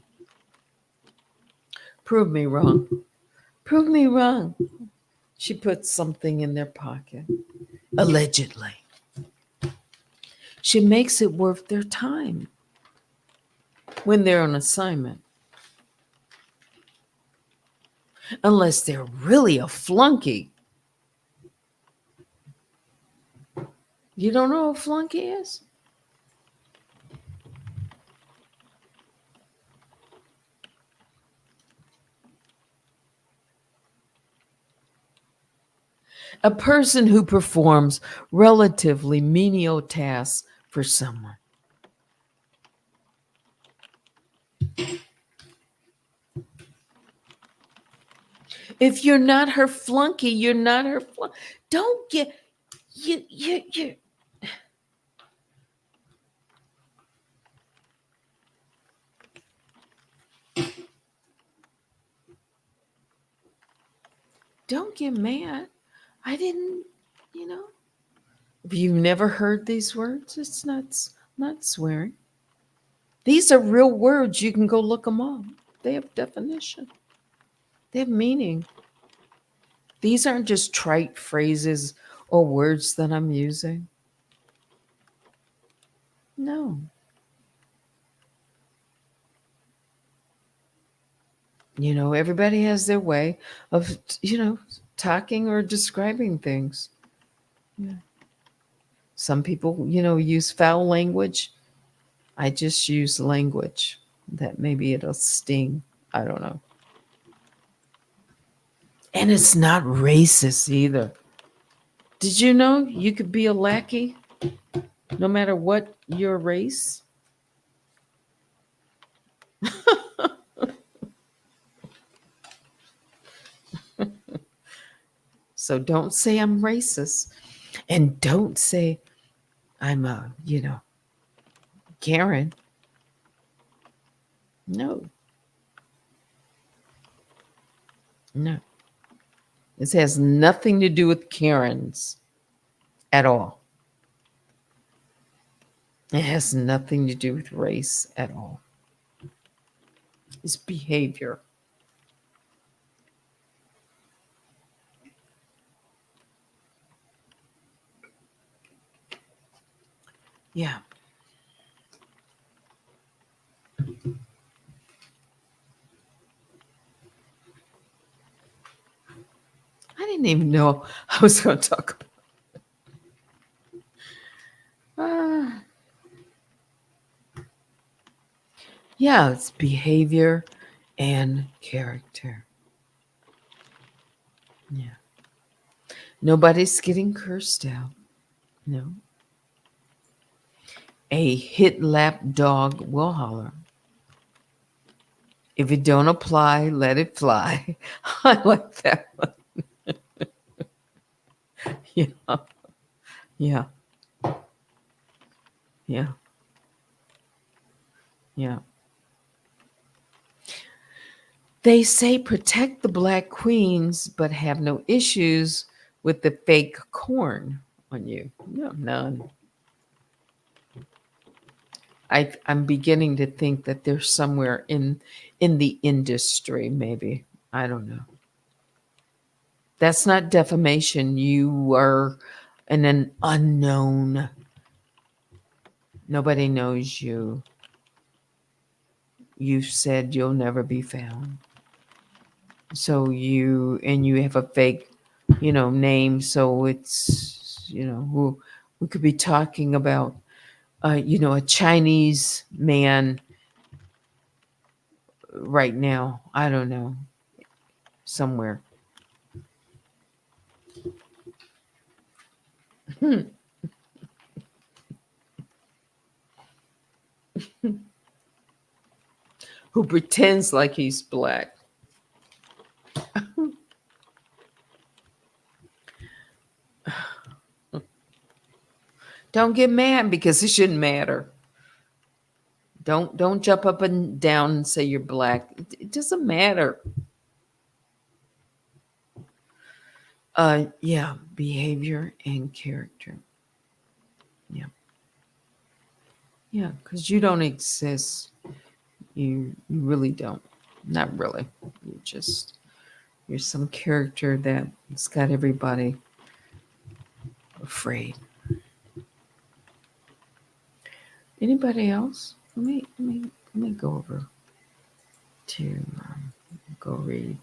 Prove me wrong. Prove me wrong. She puts something in their pocket, allegedly. She makes it worth their time when they're on assignment. Unless they're really a flunky. You don't know what a flunky is? A person who performs relatively menial tasks for someone. If you're not her flunky, you're not her flunky. Don't get you. Don't get mad. I didn't, If you've never heard these words, it's not swearing. These are real words. You can go look them up. They have definition. They have meaning. These aren't just trite phrases or words that I'm using. No. Everybody has their way of, talking or describing things. Yeah. Some people, use foul language. I just use language that maybe it'll sting. I don't know. And it's not racist either. Did you know you could be a lackey no matter what your race? So don't say I'm racist. And don't say I'm a, Karen. No. No. This has nothing to do with Karens at all. It has nothing to do with race at all. It's behavior. Yeah. I didn't even know I was going to talk about. Yeah, it's behavior and character. Yeah. Nobody's getting cursed out. No. A hit lap dog will holler. If it don't apply, let it fly. I like that one. Yeah. Yeah. Yeah. Yeah. They say protect the black queens, but have no issues with the fake corn on you. No, none. I'm beginning to think that they're somewhere in the industry, maybe. I don't know. That's not defamation. You are an unknown. Nobody knows you. You've said you'll never be found. So you have a fake, name. So it's, we could be talking about, a Chinese man right now. I don't know, somewhere. Who pretends like he's black. Don't get mad because it shouldn't matter. Don't jump up and down and say you're black. It doesn't matter. Yeah, behavior and character. Yeah. Yeah, because you don't exist. You really don't. Not really. You're some character that's got everybody afraid. Anybody else? Let me go over to go read.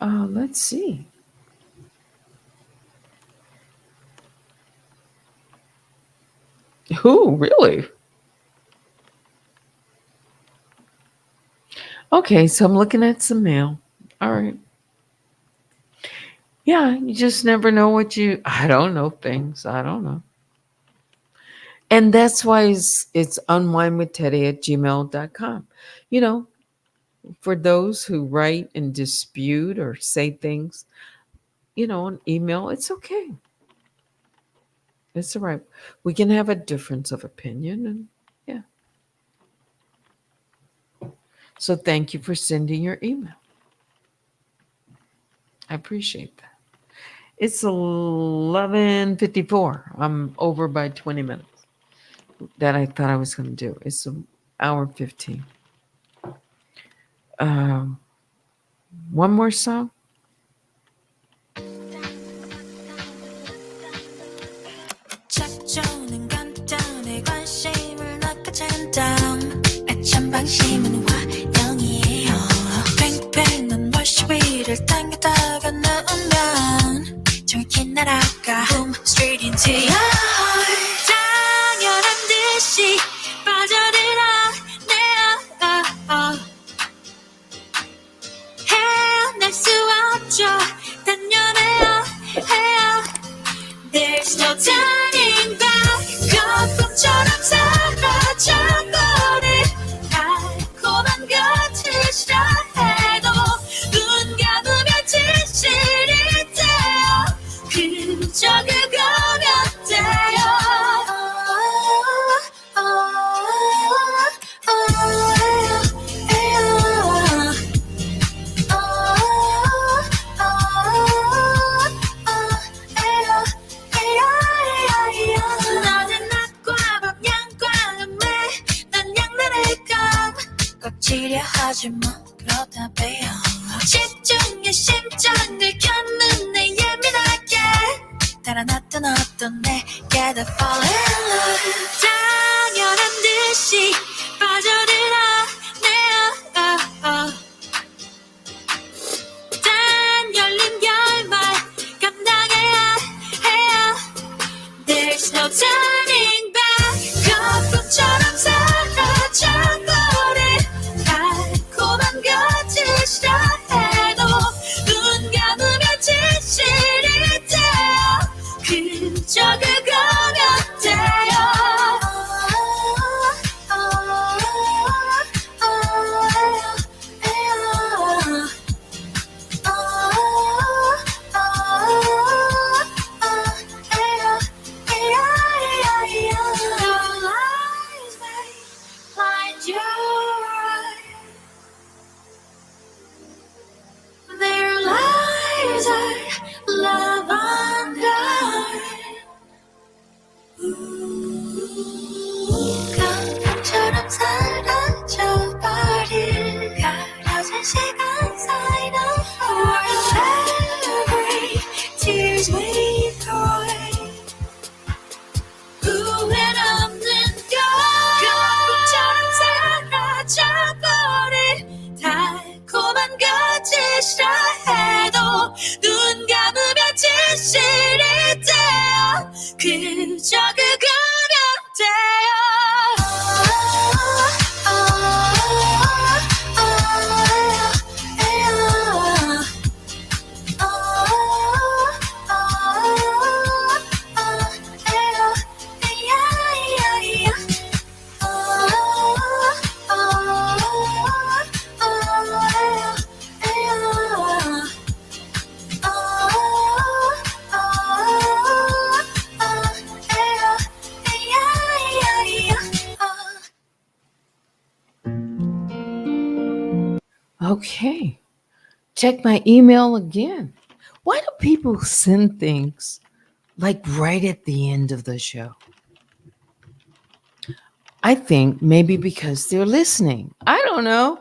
Let's see. Who really? Okay, so I'm looking at some mail. All right. Yeah, you just never know I don't know things. I don't know. And that's why it's unwinewithteddy@gmail.com. You know, for those who write and dispute or say things, on email, it's okay. It's all right. We can have a difference of opinion, and yeah. So thank you for sending your email. I appreciate that. It's 11:54. I'm over by 20 minutes that I thought I was going to do. It's an hour 15. One more song. 작전은 간단해 관심을 낚아챈 다음 애찬 방심은 환영이에요 팽팽 넌 월시 위를 당겼다가 누우면 정확히 날아가 Boom straight into your heart 당연한 듯이 빠져들어 헤어날 수 없죠 단연해요 There's no turning back 거품처럼 사라져버린 달콤한 것을 싫어해도 눈 감으면 진실이 돼요 그저 그거면 돼요 꺾치려 하지 뭐 그러다 빼요 집중해 심장을 켜는 내 예민하게 달아났던 어떤 내게 다 fall in love 당연한 듯이 빠져들어 단 열린 결말 감당해야 해요 There's no turning back 거품처럼 사라져버린 달콤한 것을 싫어해도 눈 감으면 진실이 돼요 그저 그거면 돼요 Their lies are lavender I know every tears we cry. 후회는 없는 걸 거품처럼 사라져버릴 달콤한 거짓이라 해도 눈 감으면 진실이 돼요. 그저 그거면 돼요. Okay. Check my email again. Why do people send things like right at the end of the show? I think maybe because they're listening. I don't know.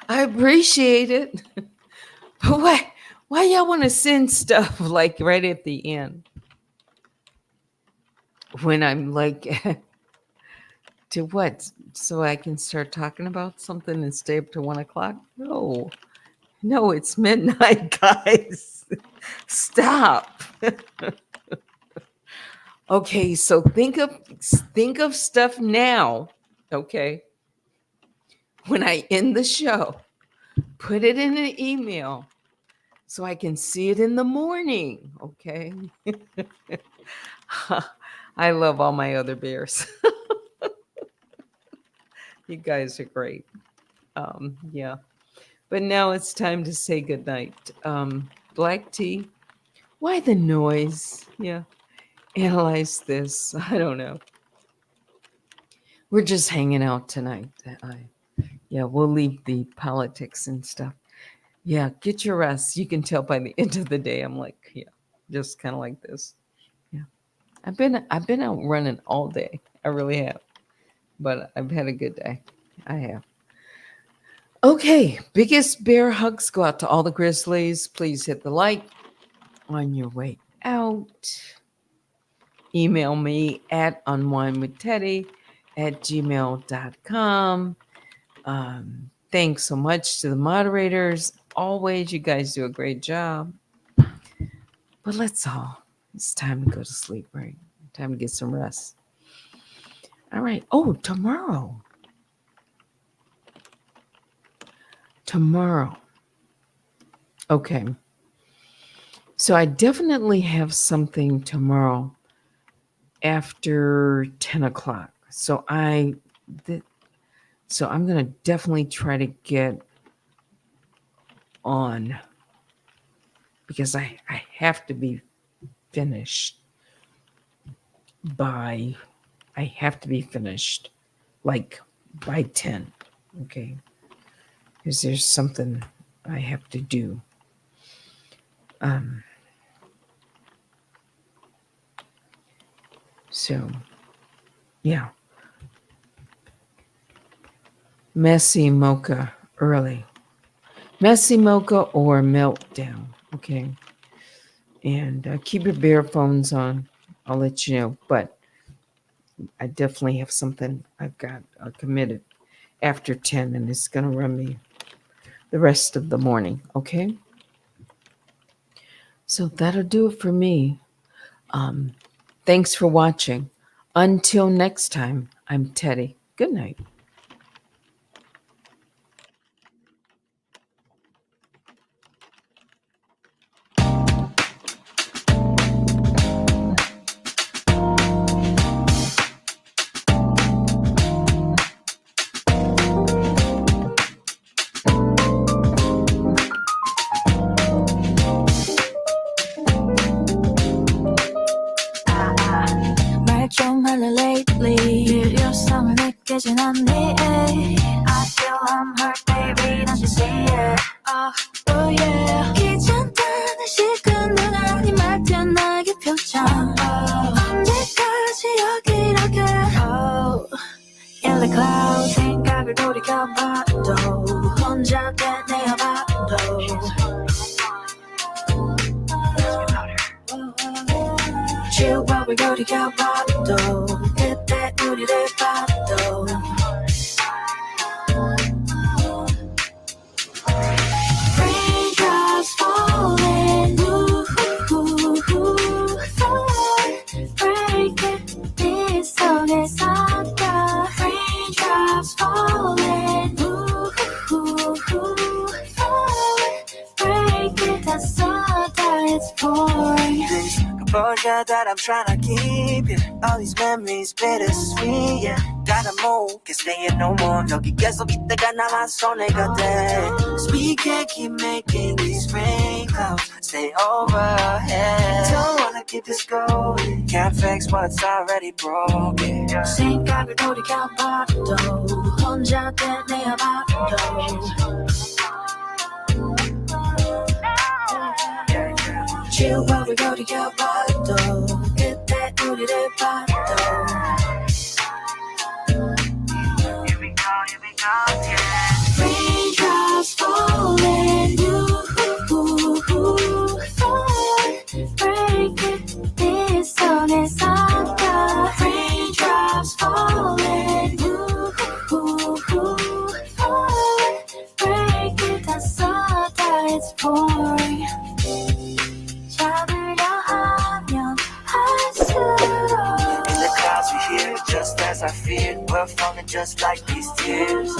I appreciate it. But why y'all want to send stuff like right at the end? When I'm like, to what? So I can start talking about something and stay up to 1 o'clock? No, it's midnight, guys. Stop. Okay, so think of stuff now. Okay. When I end the show, put it in an email so I can see it in the morning. Okay. I love all my other bears. You guys are great. Yeah. But now it's time to say goodnight. BlackTea, why the noise? Yeah. Analyze this. I don't know. We're just hanging out tonight. Yeah, we'll leave the politics and stuff. Yeah, get your rest. You can tell by the end of the day, I'm like, yeah, just kind of like this. Yeah. I've been out running all day. I really have. But I've had a good day. I have. Okay, biggest bear hugs go out to all the Grizzlies. Please hit the like on your way out. Email me at unwinewithteddy@gmail.com. Thanks so much to the moderators. Always, you guys do a great job. But it's time to go to sleep, right? Time to get some rest. All right. Oh, tomorrow. Okay. So I definitely have something tomorrow after 10 o'clock. So I'm going to definitely try to get on because I have to be finished like by 10. Okay. Because there's something I have to do. So, yeah. Messy mocha early. Messy mocha or meltdown. Okay. And keep your bear phones on. I'll let you know. But I definitely have something I've got committed after 10, and it's going to run me the rest of the morning. Okay. So that'll do it for me. Thanks for watching. Until next time, I'm Teddy. Good night. 말 좀 할래 lately 일요성을 느끼진 않니 I feel I'm hurt baby don't you see it oh yeah 귀찮다는 시큰둥한 네 말투 나의 표정 언제까지 여기라게 oh the clouds 생각을 돌이켜봐도 혼자 되뇌어봐도 추억을 돌이켜봐도 그때 우리를 봐도 Raindrops falling, ooh, break it, this song is saga. Raindrops falling, ooh, break it, that's all that it's pouring. Composure that I'm trying to keep, yeah. All these memories bittersweet, yeah. Gotta move, can't stay here no more. 여기 계속 있다가 나만 손해가 돼. Cause we can't keep making these rain clouds stay overhead. Don't wanna keep this going, can't fix what's already broken. 생각을 돌이켜봐도 혼자 되뇌어봐도 추억을 돌이켜봐도 그때 우리를 봐도 Raindrops falling, break it, this song is saga. Raindrops falling, break it, that's all that it's pouring. 잡으려 하면 할수록 In the clouds we hear, just as I feared, we're falling just like these tears.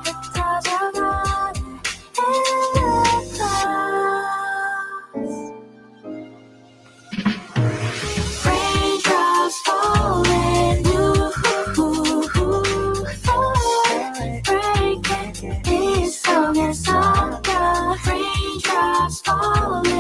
흩어져가는 Raindrops falling, break it, this song is saga. Raindrops falling.